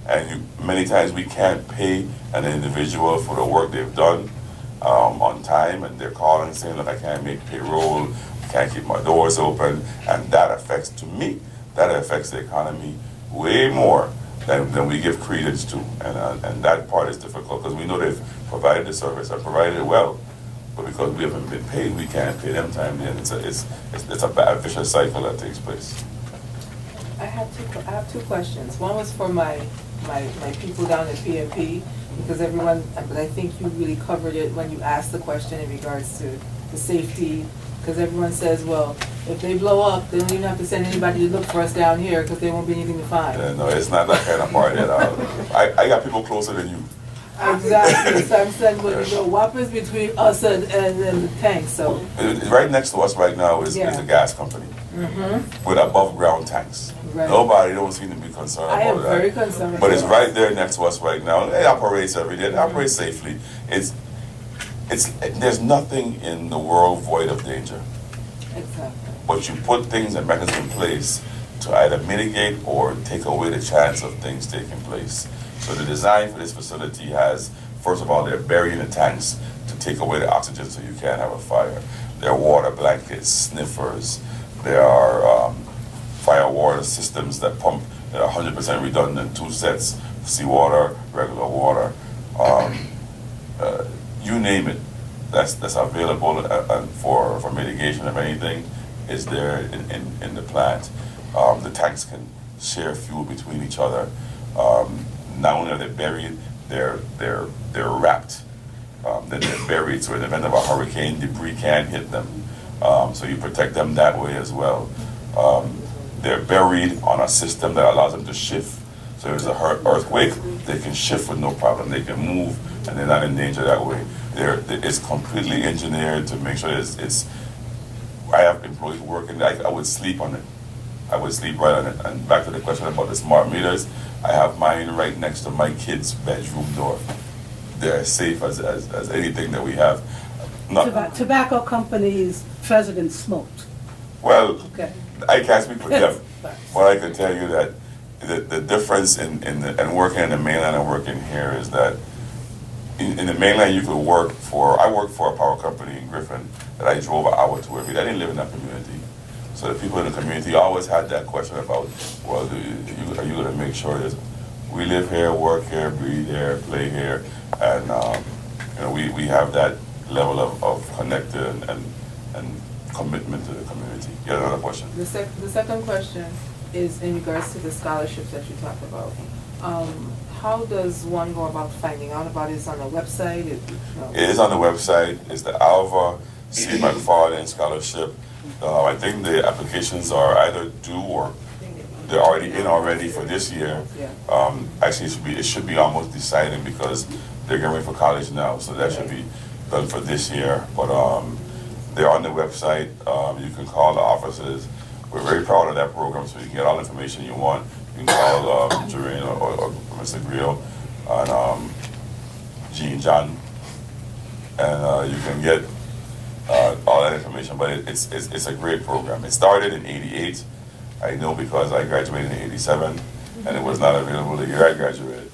And many times we can't pay an individual for the work they've done on time, and they're calling saying, look, I can't make payroll, I can't keep my doors open, and that affects, to me, that affects the economy way more than we give credence to. And that part is difficult because we know they've provided the service and provided it well, but because we haven't been paid, we can't pay them timely, and it's a bad, vicious cycle that takes place. I have two questions. One was for my people down at PMP, because everyone, but I think you really covered it when you asked the question in regards to the safety, because everyone says, well, if they blow up, they don't even have to send anybody to look for us down here because there won't be anything to find. Yeah, no, it's not that kind of party at all. I got people closer than you. Exactly. So I'm saying, well, you know, whoppers between us and the tank, so. Right next to us right now is Yeah. the gas company with above ground tanks. Right. Nobody don't seem to be concerned I am about that. very concerned. But it's right there next to us right now. It operates every day. It operates safely. There's nothing in the world void of danger. Exactly. But you put things and mechanisms in place to either mitigate or take away the chance of things taking place. So the design for this facility has, first of all, they're burying the tanks to take away the oxygen so you can't have a fire. There are water blankets, sniffers. There are fire water systems that pump that are 100% redundant, 2 sets, seawater, regular water. You name it, that's available for mitigation of anything is there in the plant. The tanks can share fuel between each other. Not only are they buried, they're wrapped. Then they're buried, so in the event of a hurricane, debris can't hit them. So you protect them that way as well. They're buried on a system that allows them to shift. So if there's an earthquake, they can shift with no problem. They can move, and they're not in danger that way. It's completely engineered to make sure I have employees working. I would sleep on it. I would sleep right on it. And back to the question about the smart meters, I have mine right next to my kid's bedroom door. They're as safe as anything that we have. Tobacco companies' president smoked. Well, Okay. I can't speak for them, but I can tell you that the difference in working in the mainland and working here is that in the mainland you could I worked for a power company in Griffin that I drove an hour to every day. I didn't live in that community. So the people in the community always had that question about, well, are you going to make sure that we live here, work here, breathe here, play here, and we have that level of connected and commitment to the community. You have another question? The second question is in regards to the scholarships that you talk about. How does one go about finding out about it? It's on the website? It is on the website. It's the Alva C. McFarlane Scholarship. I think the applications are either due or they're already in already for this year. Actually, it should be almost decided because they're getting ready for college now, so that should be done for this year. But they're on the website. You can call the offices. We're very proud of that program, so you can get all the information you want. You can call Jermaine or Mr. Grill and Jean John, and you can get all that information. But it's a great program. It started in '88. I know because I graduated in '87, and it was not available the year I graduated.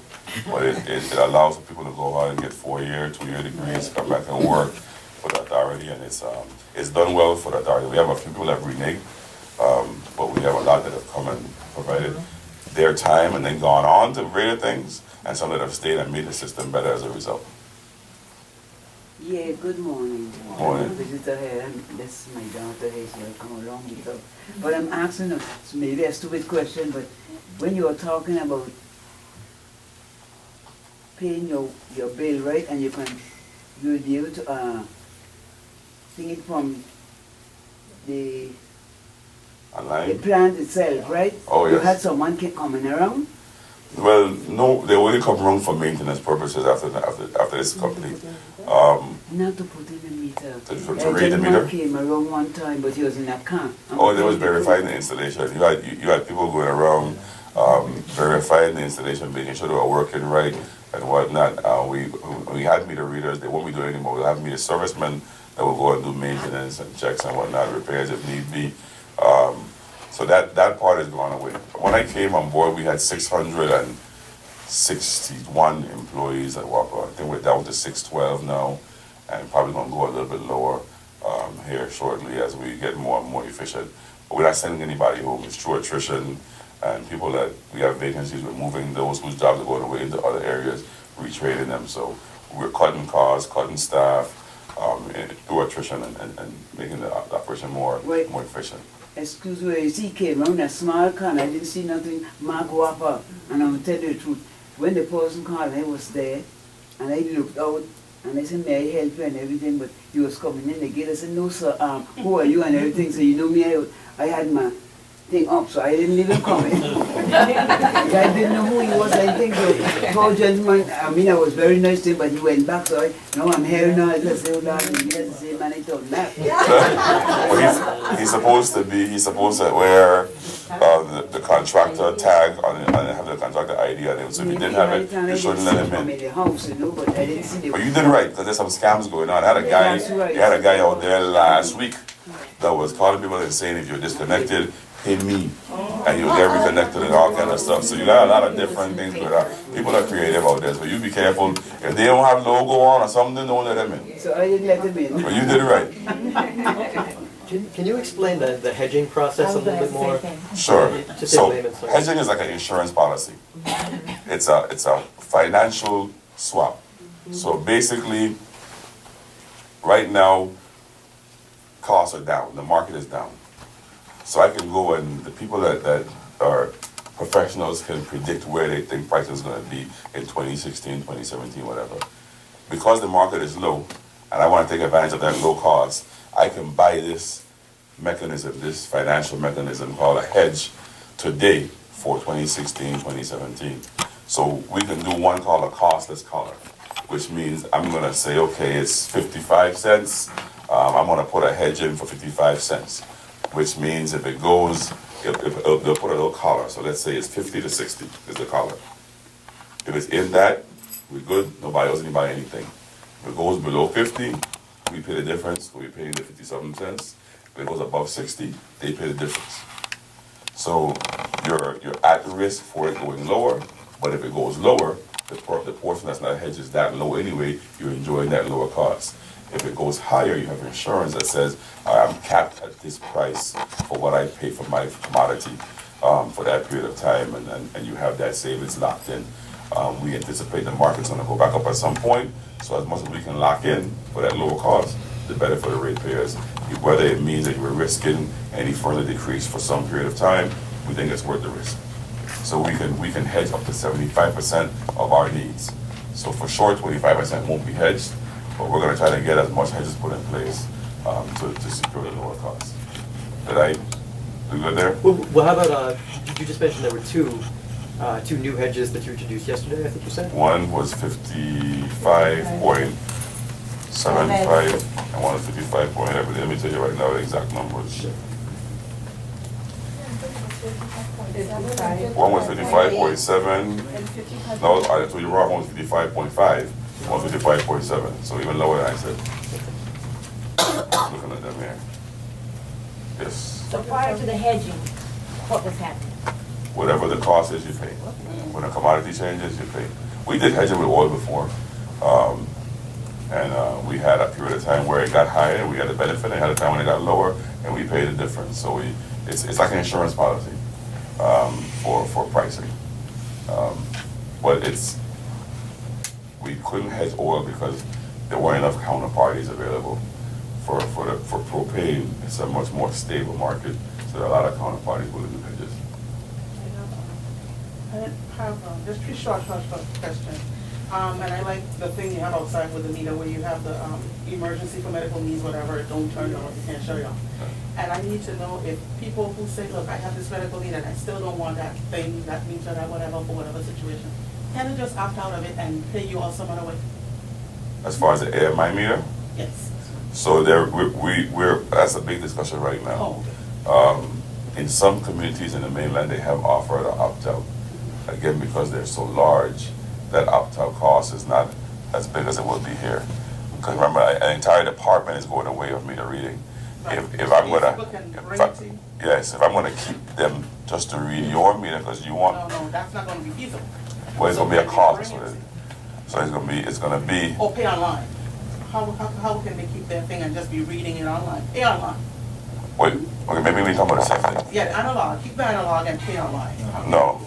But it allows for people to go out and get 4-year, 2-year degrees, come back and work for the authority, and it's done well for the authority. We have a few people that have reneged, but we have a lot that have come and provided their time and then gone on to greater things, and some that have stayed and made the system better as a result. Yeah, good morning. Morning. I'm a visitor here, and this is my daughter here, so I come along with her. But I'm asking maybe a stupid question, but when you were talking about paying your bill, right? And you will be able to see it from the Online? plant itself, right? Oh, You yes. had someone keep coming around? Well, no, they only come around for maintenance purposes after it's complete. Not to put in the meter. To read the meter? Came around one time, but he was in a camp. Oh, they was verifying the installation. You had people going around verifying the installation, making sure they were working right and whatnot. We had meter readers. They won't be doing it anymore. We'll have meter servicemen that will go and do maintenance and checks and whatnot, repairs if need be. So that part is gone away. When I came on board, we had 661 employees at WAPA. I think we're down to 612 now, and probably gonna go a little bit lower here shortly as we get more and more efficient. But we're not sending anybody home. It's true attrition, and people that we have vacancies, we're moving those whose jobs are going away into other areas, retraining them. So we're cutting costs, cutting staff through attrition and making the operation more efficient. Excuse me, you see, came around a small can, I didn't see nothing, Mark Wapper, and I'm telling you the truth. When the person called, I was there, and I looked out, and I said, may I help you and everything, but he was coming in the gate. I said, no sir, who are you and everything? So you know me, I had my thing up, so I didn't even come in. I didn't know who he was. I think the poor gentleman, I was very nice to him, but he went back, so now I'm here now. I just say, oh Lord, he has the same man I told me. Well, he's supposed to wear the contractor tag on it and have the contractor ID on it. So if he didn't have it, you shouldn't let him in. But you did right, because there's some scams going on. I had a guy out there last week that was calling people and saying, if you're disconnected, pay me, and you'll get reconnected and all kind of stuff. So you got a lot of different things going on. People are creative out there, so you be careful. If they don't have logo on or something, don't let them in. So I didn't let them in. But you did it right. Can you explain the hedging process a little bit more? Sure. Just So in layman's terms. hedging is like an insurance policy. It's a financial swap. So basically, right now, costs are down. The market is down. So I can go and the people that are professionals can predict where they think prices is going to be in 2016, 2017, whatever. Because the market is low, and I want to take advantage of that low cost, I can buy this mechanism, this financial mechanism called a hedge today for 2016, 2017. So we can do one called a costless collar, which means I'm going to say, okay, it's 55 cents. I'm going to put a hedge in for 55 cents. Which means if it goes, they'll put a little collar. So let's say it's 50 to 60 is the collar. If it's in that, we're good. Nobody owes anybody anything. If it goes below 50, we pay the difference. So we pay the 50-something cents. If it goes above 60, they pay the difference. So you're at risk for it going lower. But if it goes lower, the portion that's not hedged is that low anyway. You're enjoying that lower cost. If it goes higher, you have insurance that says, I'm capped at this price for what I pay for my commodity for that period of time, and you have that savings locked in. We anticipate the market's going to go back up at some point, so as much as we can lock in for that lower cost, the better for the ratepayers. Whether it means that you're risking any further decrease for some period of time, we think it's worth the risk. So we can hedge up to 75% of our needs. So for sure, 25% won't be hedged. But we're going to try to get as much hedges put in place to secure the lower costs. Did I do good there? Well, how about, you just mentioned there were two new hedges that you introduced yesterday, I think you said? One was 55.75 and one was 55.8. Let me tell you right now the exact numbers. One was 55.7. No, I told you wrong. One was 55.5. 155.7, so even lower than I said. Looking at them here. Yes. So prior to the hedging, what was happening? Whatever the cost is, you pay. When the commodity changes, you pay. We did hedging with oil before, and we had a period of time where it got higher, and we had the benefit, and had a time when it got lower, and we paid the difference. So it's like an insurance policy for pricing, but we couldn't hedge oil because there weren't enough counterparties available. For propane, it's a much more stable market, so there are a lot of counterparties willing to do hedges. I have just three short questions. And I like the thing you have outside with the meter where you have the emergency for medical needs, whatever, don't turn it off, you can't shut it off. And I need to know if people who say, look, I have this medical need and I still don't want that thing, that meter, that whatever, for whatever situation, can I just opt out of it and pay you all some other way? As far as the AMI meter, Yes. so we're that's a big discussion right now. Oh, okay. In some communities in the mainland, they have offered an opt-out. Again, because they're so large, that opt-out cost is not as big as it would be here. Because remember, an entire department is going away of meter reading. If I'm gonna, yes, if I'm gonna keep them just to read your meter, because you want, No, that's not gonna be feasible. well, it's gonna be a cost. So it's gonna be. Or pay online. How can they keep their thing and just be reading it online? Pay online. Wait, okay, maybe we talking about the same thing. Yeah, the analog, keep the analog and pay online. No.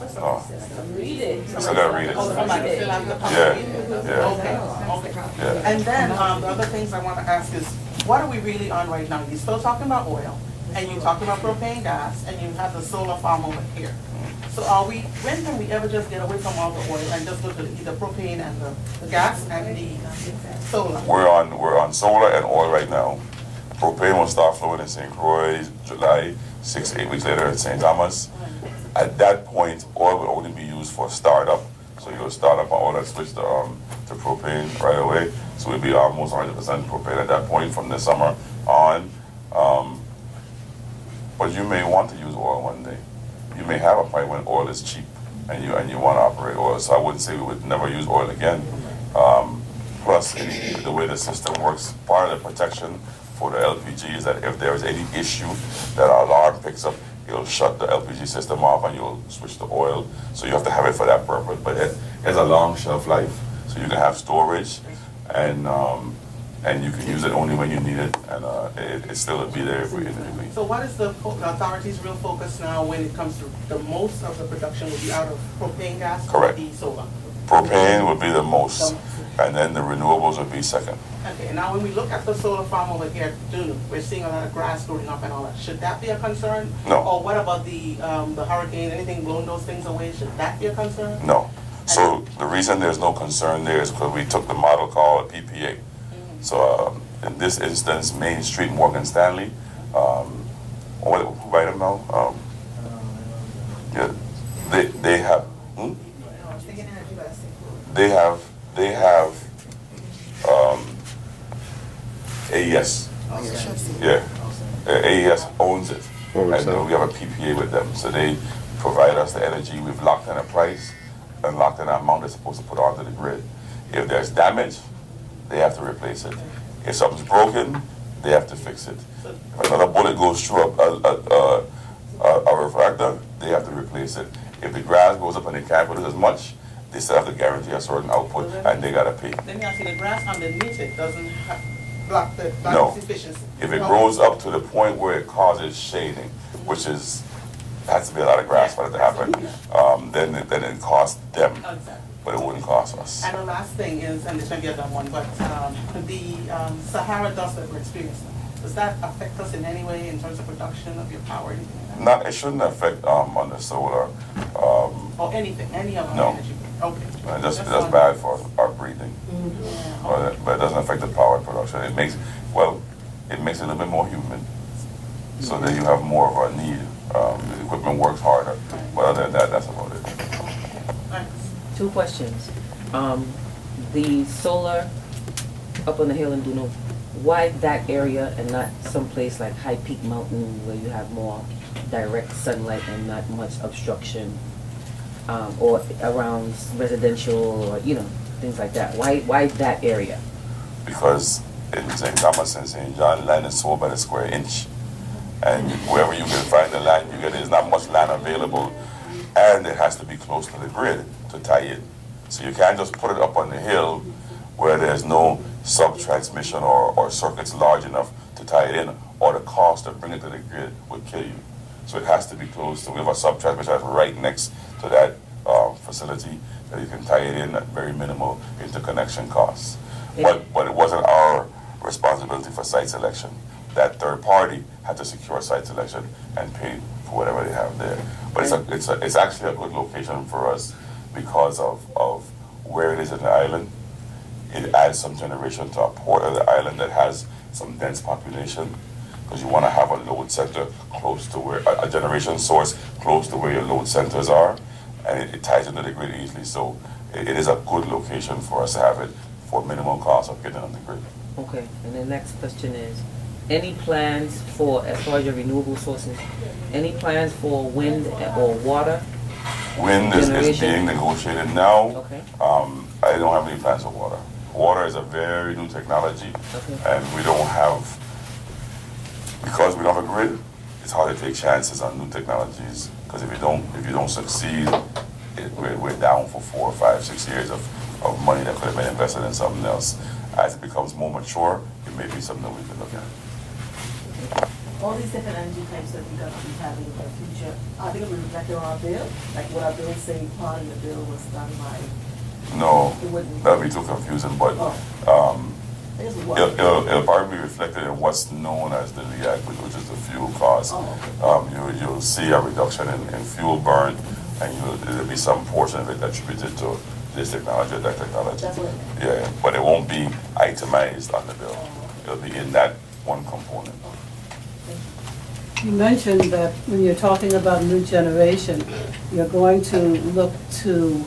Read it. I still gotta read it. Oh, somebody still has to come Yeah, read it? yeah. Okay. Yeah. And then, the other things I wanna ask is, what are we really on right now? You're still talking about oil, and you talked about propane gas, and you have the solar farm over here. So when can we ever just get away from all the oil and just go to the propane and the gas and the solar? We're on solar and oil right now. Propane will start flowing in St. Croix July, 6-8 weeks later in St. Thomas. At that point, oil will only be used for startup. So you'll start up on oil and switch to propane right away. So we'll be almost 100% propane at that point from the summer on. But you may want to use oil one day. You may have a point when oil is cheap and you want to operate oil. So I wouldn't say we would never use oil again. Plus, the way the system works, part of the protection for the LPG is that if there is any issue that our alarm picks up, it'll shut the LPG system off and you'll switch to oil. So you have to have it for that purpose. But it has a long shelf life, so you can have storage and you can use it only when you need it, and it still will be there if we need it. So what is the authority's real focus now when it comes to the most of the production will be out of propane gas? Correct. Or the solar? Propane would be the most, and then the renewables would be second. Okay, now when we look at the solar farm over here at Dunu, we're seeing a lot of grass growing up and all that. Should that be a concern? No. Or what about the hurricane, anything blowing those things away? Should that be a concern? No. So the reason there's no concern there is because we took the model called a PPA. So in this instance, Main Street, Morgan Stanley, who buy them now? Yeah, they have. They have AES. Yeah, AES owns it, and we have a PPA with them. So they provide us the energy. We've locked in a price and locked in an amount they're supposed to put onto the grid. If there's damage, they have to replace it. If something's broken, they have to fix it. If another bullet goes through a refractor, they have to replace it. If the grass goes up and they can't produce as much, they still have to guarantee a certain output, and they gotta pay. Let me ask you, the grass underneath it doesn't block the No. efficiency? If it grows up to the point where it causes shading, which has to be a lot of grass for it to happen, then it costs them, but it wouldn't cost us. And the last thing is, and this may be a dumb one, but the Sahara dust that we're experiencing, does that affect us in any way in terms of production of your power, anything like that? It shouldn't affect on the solar. Or anything, any of our No. energy? Okay. That's bad for our breathing. Yeah, But it doesn't affect the power production. It makes it a little bit more humid, so that you have more of a need. The equipment works harder, but other than that, that's about it. Thanks. 2 questions. The solar up on the hill in Duno, why that area and not someplace like High Peak Mountain where you have more direct sunlight and not much obstruction, or around residential, or things like that? Why that area? Because in St. Thomas and St. John, land is sold by the square inch. And wherever you can find the land, there's not much land available. And it has to be close to the grid to tie in. So you can't just put it up on the hill where there's no sub-transmission or circuits large enough to tie it in, or the cost of bringing it to the grid would kill you. So it has to be close. So we have a sub-transmission that's right next to that facility that you can tie it in at very minimal interconnection costs. But it wasn't our responsibility for site selection. That third party had to secure site selection and pay for whatever they have there. But it's actually a good location for us because of where it is in the island. It adds some generation to a port of the island that has some dense population, because you want to have a load center close to where, a generation source close to where your load centers are, and it ties into the grid easily. So it is a good location for us to have it for minimum cost of getting on the grid. Okay, and the next question is, any plans for, as far as your renewable sources, any plans for wind or water? Wind is Generation. being negotiated now. Okay. I don't have any plans for water. Water is a very new technology, Okay. and we don't have, because we don't have a grid, it's hard to take chances on new technologies, because if you don't succeed, we're down for 4, 5, 6 years of money that could have been invested in something else. As it becomes more mature, it may be something we can look at. All these different energy types that we're gonna be having in the future, are they gonna be reflected on our bill? Like, what our bill say, part of the bill was done by, No, it wouldn't? that'd be too confusing, but I guess what? it'll probably be reflected in what's known as the LEAC, which is the fuel cost. Oh, okay. You'll see a reduction in fuel burn, and there'll be some portion of it attributed to this technology or that technology. That's what it meant. Yeah, but it won't be itemized on the bill. It'll be in that one component. You mentioned that when you're talking about new generation, you're going to look to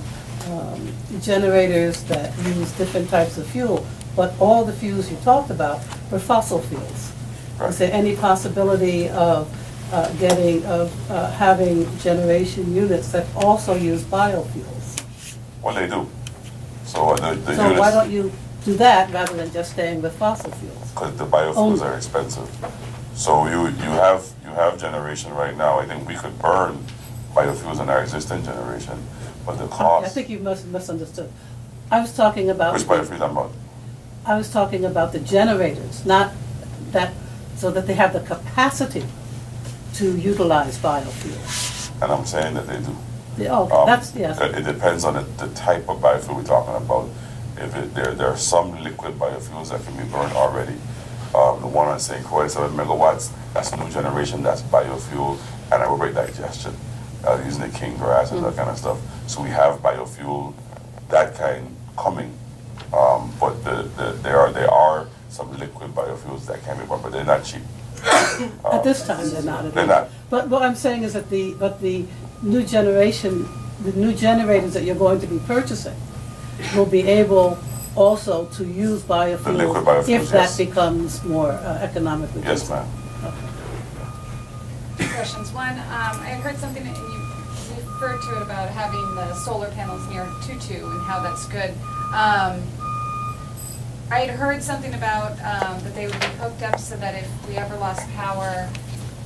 generators that use different types of fuel, but all the fuels you talked about were fossil fuels. Right. Is there any possibility of having generation units that also use biofuels? Well, they do. So the So why units, don't you do that rather than just staying with fossil fuels? because the biofuels are expensive. So you have generation right now. I think we could burn biofuels in our existing generation, but the I cost. think you must have misunderstood. I was talking about. Which biofuels I'm about? I was talking about the generators, not that, so that they have the capacity to utilize biofuels. And I'm saying that they do. Oh, that's, yes. It depends on the type of biofuel we're talking about. There are some liquid biofuels that can be burned already. The one on St. Croix, 7 megawatts, that's new generation, that's biofuel, anaerobic digestion, using the king grass and that kind of stuff. So we have biofuel, that kind coming. But there are some liquid biofuels that can be burned, but they're not cheap. At this time, they're not. They're not. But what I'm saying is that the new generation, the new generators that you're going to be purchasing will be able also to use liquid biofuels biofuels, if that yes. becomes more economically Yes, feasible. ma'am. Two questions. One, I heard something that you referred to it about having the solar panels near Tutu and how that's good. I had heard something about that they would be hooked up so that if we ever lost power,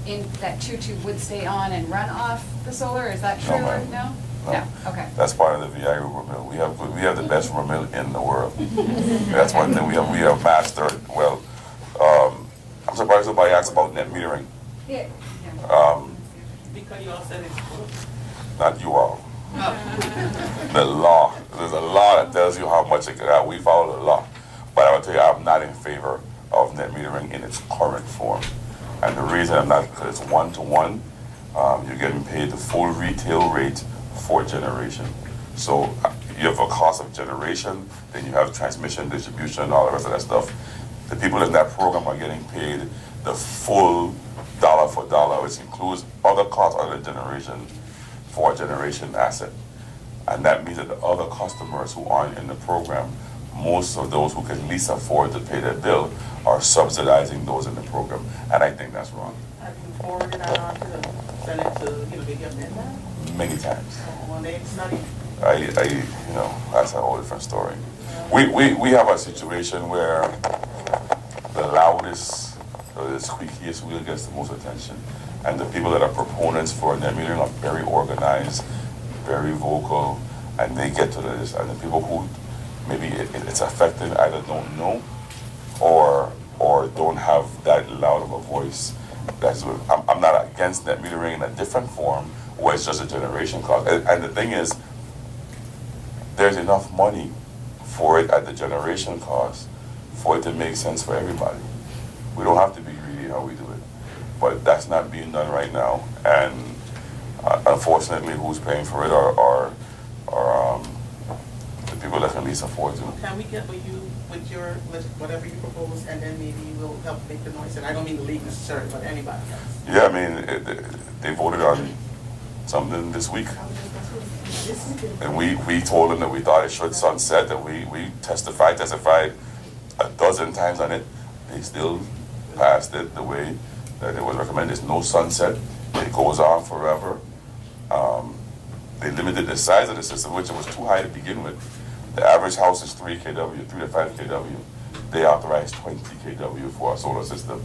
that Tutu would stay on and run off the solar. Is that true or no? No. Okay. That's part of the VI rubber mill. We have the best rubber mill in the world. That's one thing we have mastered. Well, I'm surprised nobody asked about net metering. Yeah. Because you all said it's good. Not you all. The law. There's a law that tells you how much it could have. We follow the law. But I will tell you, I'm not in favor of net metering in its current form. And the reason I'm not, because it's 1-to-1. You're getting paid the full retail rate for generation. So you have a cost of generation, then you have transmission, distribution, all the rest of that stuff. The people in that program are getting paid the full dollar for dollar, which includes other costs other than generation for a generation asset. And that means that the other customers who aren't in the program, most of those who can least afford to pay their bill are subsidizing those in the program. And I think that's wrong. Have you forwarded that on to the Senate to, they get amend that? Many times. Well, they study. That's a whole different story. We have a situation where the loudest, the squeakiest wheel gets the most attention. And the people that are proponents for net metering are very organized, very vocal, and they get to this. And the people who maybe it's affecting either don't know or don't have that loud of a voice. I'm not against net metering in a different form where it's just a generation cost. And the thing is, there's enough money for it at the generation cost for it to make sense for everybody. We don't have to be greedy how we do it. But that's not being done right now. And unfortunately, who's paying for it are the people that least afford to. Can we get with you, with your, with whatever you propose, and then maybe we'll help make the noise, and I don't mean the league necessarily, but anybody else. Yeah, I mean, they voted on something this week. And we told them that we thought it should sunset, and we testified a dozen times on it. They still passed it the way that it was recommended. There's no sunset. It goes on forever. They limited the size of the system, which was too high to begin with. The average house is 3 kW, 3 to 5 kW. They authorized 20 kW for a solar system.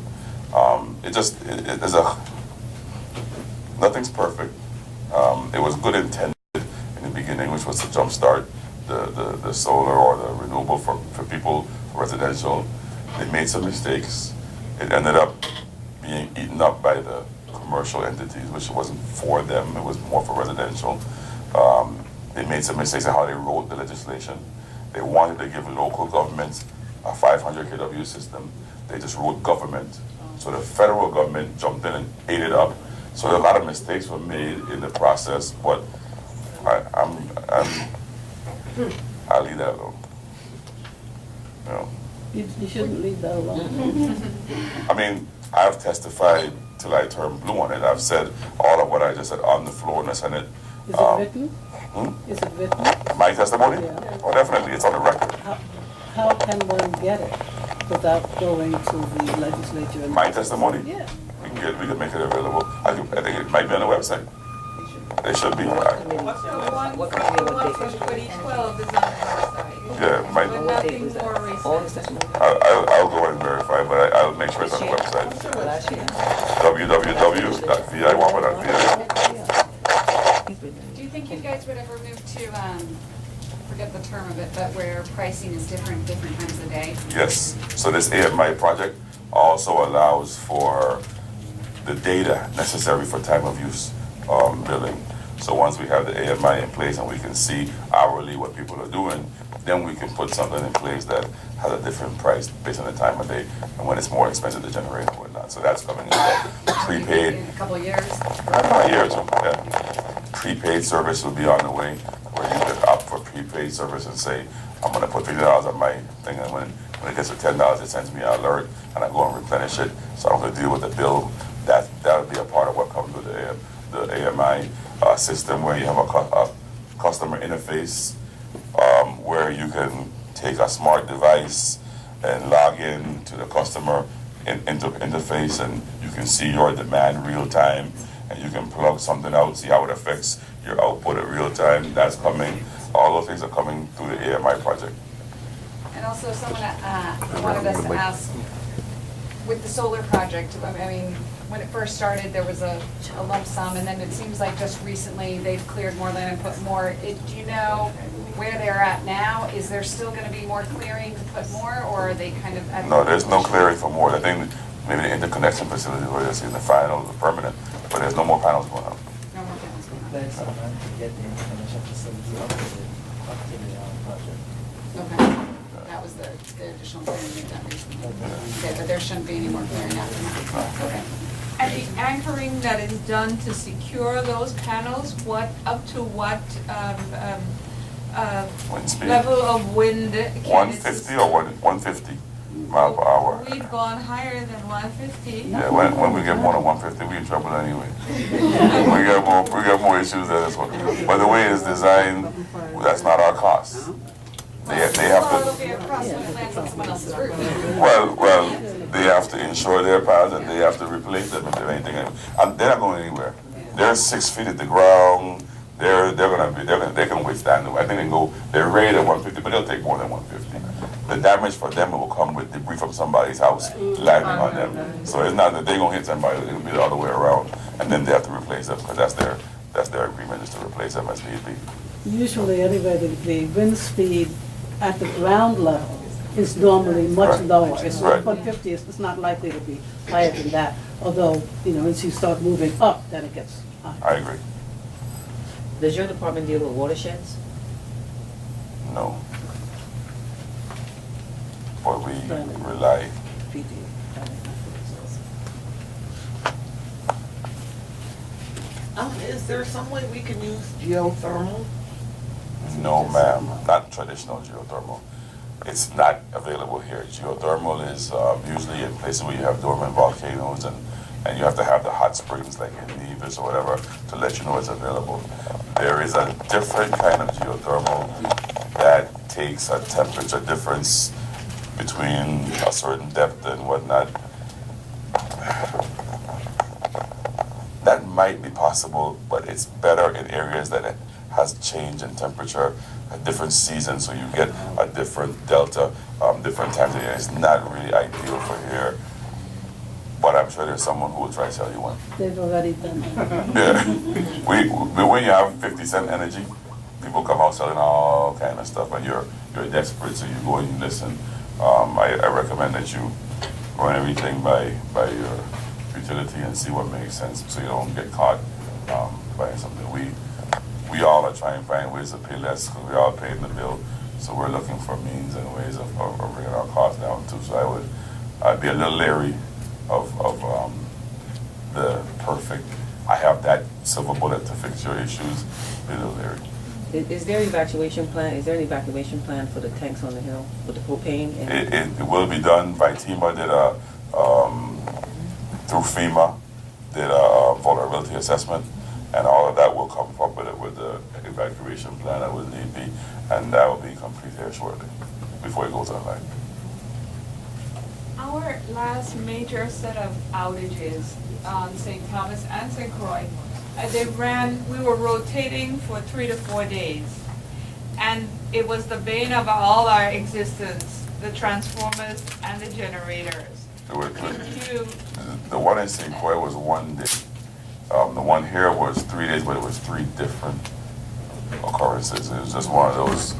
Nothing's perfect. It was good intended in the beginning, which was to jumpstart the solar or the renewable for people, for residential. They made some mistakes. It ended up being eaten up by the commercial entities, which wasn't for them. It was more for residential. They made some mistakes in how they wrote the legislation. They wanted to give local governments a 500 kW system. They just wrote government. So the federal government jumped in and ate it up. So a lot of mistakes were made in the process, but I'll leave that alone. You know. You shouldn't leave that alone. I mean, I've testified till I turn blue on it. I've said all of what I just said on the floor in the Senate. Is it written? Is it written? My testimony? Yeah. Oh, definitely. It's on the record. How can one get it without going to the legislature? And My testimony? Yeah. We can make it available. I think it might be on the website. They should be. What committee 12 is on the website. Yeah, might. But nothing more recent. I'll go and verify, but I'll make sure it's on the website. www.viwapa.vi. Do you think you guys would ever move to, forget the term of it, but where pricing is different times of the day? Yes. So this AMI project also allows for the data necessary for time of use billing. So once we have the AMI in place and we can see hourly what people are doing, then we can put something in place that has a different price based on the time of day and when it's more expensive to generate and whatnot. So that's coming in. Prepaid. In a couple of years? A year or two, yeah. Prepaid service will be on the way where you can opt for prepaid service and say, I'm going to put $50 on my thing, and when it gets to $10, it sends me an alert and I go and replenish it. So I don't have to deal with the bill. That would be a part of what comes with the AMI system, where you have a customer interface where you can take a smart device and log in to the customer interface, and you can see your demand real time, and you can plug something out, see how it affects your output at real time. That's coming. All those things are coming through the AMI project. And also someone wanted us to ask, with the solar project, I mean, when it first started, there was a lump sum, and then it seems like just recently they've cleared more land and put more. Do you know where they're at now? Is there still going to be more clearing to put more, or are they kind of at? No, there's no clearing for more. I think maybe the interconnection facility where it's in the final, the permanent, but there's no more panels going up. No more panels going up. There's some money to get the interconnection facility up to the project. Okay. That was the additional clearing they've done recently. Okay, but there shouldn't be any more clearing after that. Okay. And the anchoring that is done to secure those panels, up to what Wind speed. level of wind can it 150 or 150 mile per hour. We've gone higher than 150. Yeah, when we get more than 150, we in trouble anyway. we get more issues than this one. But the way it's designed, that's not our cost. They have Well, it'll to. be across when it lands on someone else's roof. Well, they have to insure their panels and they have to replace them if there's anything. And they're not going anywhere. They're 6 feet at the ground. They can withstand it. I think they're rated at 150, but they'll take more than 150. The damage for them will come with debris from somebody's house landing on them. So it's not that they're gonna hit somebody, it'll be the other way around. And then they have to replace them, because that's their agreement, is to replace them as need be. Usually, anyway, the wind speed at the ground level is normally much Right. lower. It's Right. 150, it's not likely to be higher than that. Although, once you start moving up, then it gets higher. I agree. Does your department deal with watersheds? No. But we rely. Is there some way we can use geothermal? No, ma'am. Not traditional geothermal. It's not available here. Geothermal is usually in places where you have dormant volcanoes and you have to have the hot springs like in Nevis or whatever to let you know it's available. There is a different kind of geothermal that takes a temperature difference between a certain depth and whatnot. That might be possible, but it's better in areas that it has change in temperature at different seasons, so you get a different delta, different times of year. It's not really ideal for here, but I'm sure there's someone who will try to sell you one. They've already done that. Yeah, when you have 50-cent energy, people come out selling all kind of stuff, and you're desperate, so you go and you listen. I recommend that you run everything by your utility and see what makes sense, so you don't get caught buying something. We all are trying to find ways to pay less because we're all paying the bill, so we're looking for means and ways of bringing our costs down too. So I'd be a little leery of the perfect. I have that silver bullet to fix your issues. Be a little leery. Is there an evacuation plan? Is there an evacuation plan for the tanks on the hill with the propane? It will be done by TEMA. Through FEMA, did a vulnerability assessment, and all of that will come up with the evacuation plan that will need be, and that will be complete here shortly before it goes online. Our last major set of outages on St. Thomas and St. Croix, we were rotating for 3 to 4 days. And it was the bane of all our existence, the transformers and the generators. The one in St. Croix was 1 day. The one here was 3 days, but it was 3 different occurrences. It was just one of those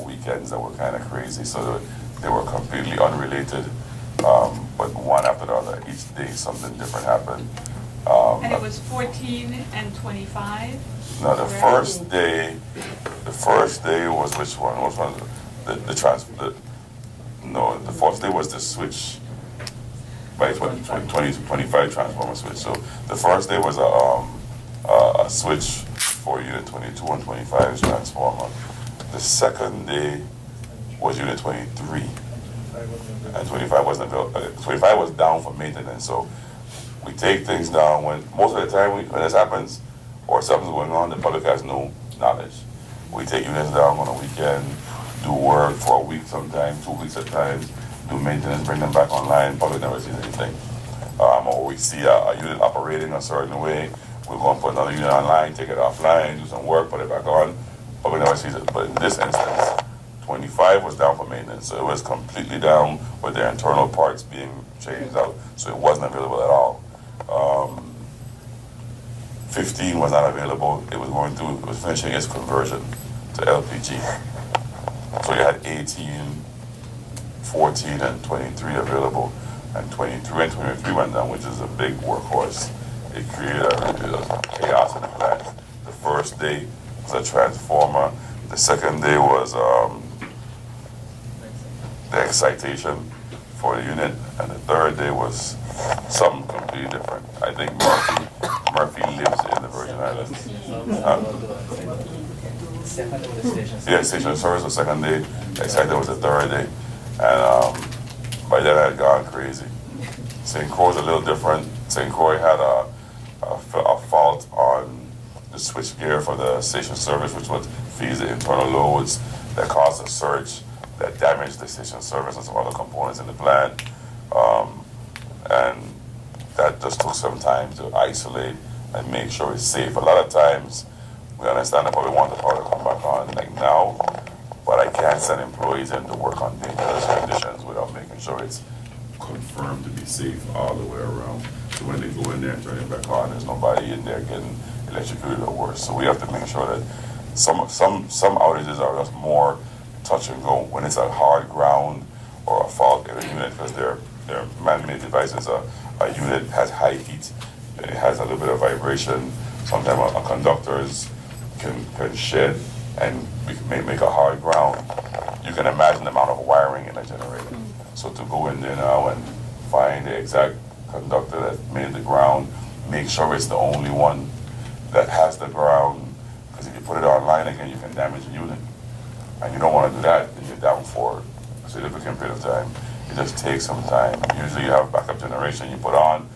weekends that were kind of crazy, so they were completely unrelated, but one after the other. Each day something different happened. And it was 14 and 25? No, the first day was which one? Which one? The first day was the switch by 25 transformer switch. So the first day was a switch for unit 22 and 25's transformer. The second day was unit 23, and 25 wasn't available. 25 was down for maintenance. So we take things down when most of the time when this happens or something's going on, the public has no knowledge. We take units down on a weekend, do work for a week sometimes, 2 weeks at a time, do maintenance, bring them back online. Public never sees anything. Or we see a unit operating a certain way, we're going to put another unit online, take it offline, do some work, put it back on. Public never sees it. But in this instance, 25 was down for maintenance, so it was completely down with their internal parts being changed out, so it wasn't available at all. 15 was not available. It was finishing its conversion to LPG. So you had 18, 14, and 23 available, and 23 and 23 went down, which is a big workhorse. It created a chaos in the plant. The first day was a transformer. The second day was the excitation for the unit, and the third day was something completely different. I think Murphy lives in the Virgin Islands. Yeah, station service was the second day. Excited was the third day, and by then I had gone crazy. St. Croix was a little different. St. Croix had a fault on the switchgear for the station service, which would feed the internal loads that caused a surge that damaged the station service and some other components in the plant. And that just took some time to isolate and make sure it's safe. A lot of times, we understand that probably want the power to come back on like now, but I can't send employees in to work on dangerous conditions without making sure it's confirmed to be safe all the way around. So when they go in there and turn it back on, there's nobody in there getting electrocuted or worse. So we have to make sure that some outages are just more touch and go. When it's a hard ground or a fault in a unit, because they're man-made devices, a unit has high heat, it has a little bit of vibration. Sometimes a conductors can shed and make a hard ground. You can imagine the amount of wiring in a generator. So to go in there now and find the exact conductor that made the ground, make sure it's the only one that has the ground, because if you put it online again, you can damage the unit. and you don't want to do that, then you're down for a significant period of time. It just takes some time. Usually you have a backup generation you put on,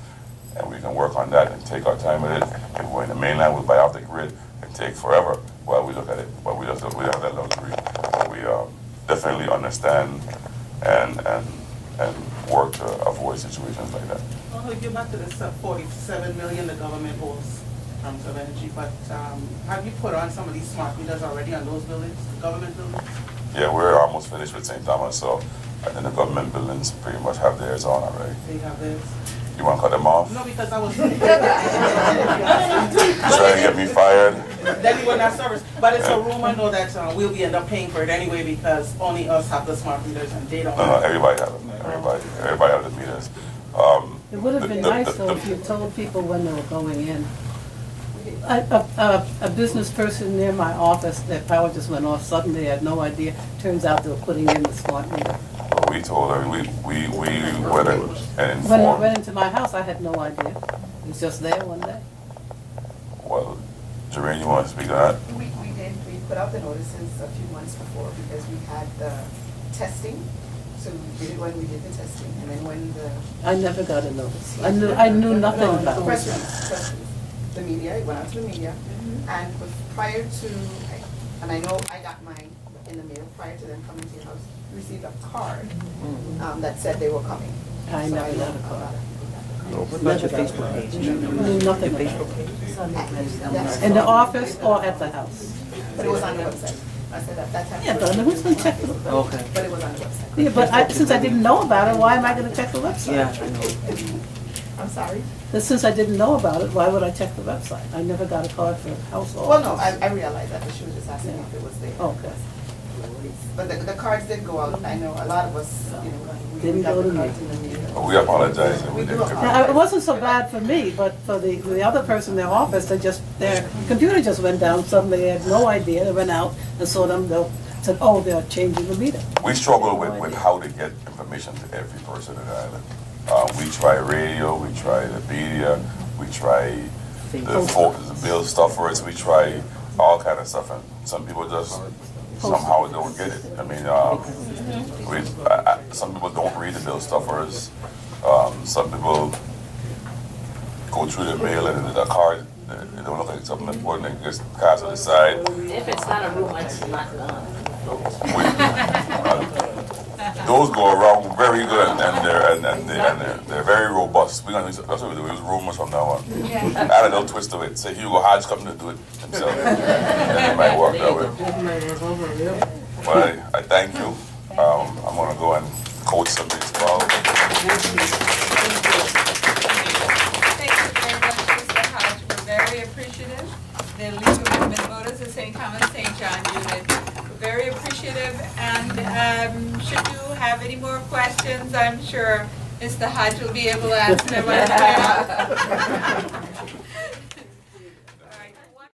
and we can work on that and take our time with it. If we're in the mainland, we'll buy off the grid and take forever while we look at it. But we don't have that luxury. But we definitely understand and work to avoid situations like that. Well, we get back to this 47 million the government owes in terms of energy, but have you put on some of these smart meters already on those buildings, government buildings? Yeah, we're almost finished with St. Thomas, so I think the government buildings pretty much have theirs on already. They have theirs? You want to cut them off? No, because I was. You trying to get me fired? Then you will not service. But it's a rumor, though, that we'll be end up paying for it anyway because only us have the smart meters and they don't. No, everybody have them. Everybody have the meters. It would have been nice though if you told people when they were going in. A business person near my office, their power just went off suddenly, I had no idea. Turns out they were putting in the smart meter. We told her, we went and informed. When I went into my house, I had no idea. It was just there one day. Well, Jermaine, you want to speak to that? We did, we put out the notices a few months before because we had the testing. So we did it when we did the testing, and then when the. I never got a notice. I knew nothing about it. Questions. The media, it went out to the media, and prior to, and I know I got mine in the mail prior to them coming to your house, received a card that said they were coming. I So never know got a card. What about your Facebook page? Knew nothing about Facebook page? it. In the office or at the house? But it was on the website. I said that's how. Yeah, but who's gonna check it? Okay. But it was on the website. Yeah, but since I didn't know about it, why am I gonna check the website? Yeah, I know. I'm sorry? Since I didn't know about it, why would I check the website? I never got a card for house or. Well, no, I realized that, but she was just asking if it was there. Okay. But the cards did go out. I know a lot of us, we Didn't got go the to cards me. in the mail. But we apologize and we didn't. Now, it wasn't so bad for me, but for the other person in their office, their computer just went down suddenly, they had no idea, they went out and saw them, they said, oh, they're changing the meter. We struggle with how to get information to every person in the island. We try radio, we try the media, we try the bill stuffers, we try all kind of stuff, and some people just somehow don't get it. I mean, some people don't read the bill stuffers. Some people go through the mail and the card, it don't look like something important, they just cast it aside. If it's not a room, it's not done. Those go around very good, and they're very robust. We're gonna that's what we do. Use rumors from now on. Add a little twist to it. Say Hugo Hodge coming to do it himself. And it might work that way. Well, I thank you. I'm gonna go and coach some baseball. Thank you very much, Mr. Hodge. We're very appreciative. The League of Women Voters of St. Thomas, St. John unit. We're very appreciative, and should you have any more questions, I'm sure Mr. Hodge will be able to answer them.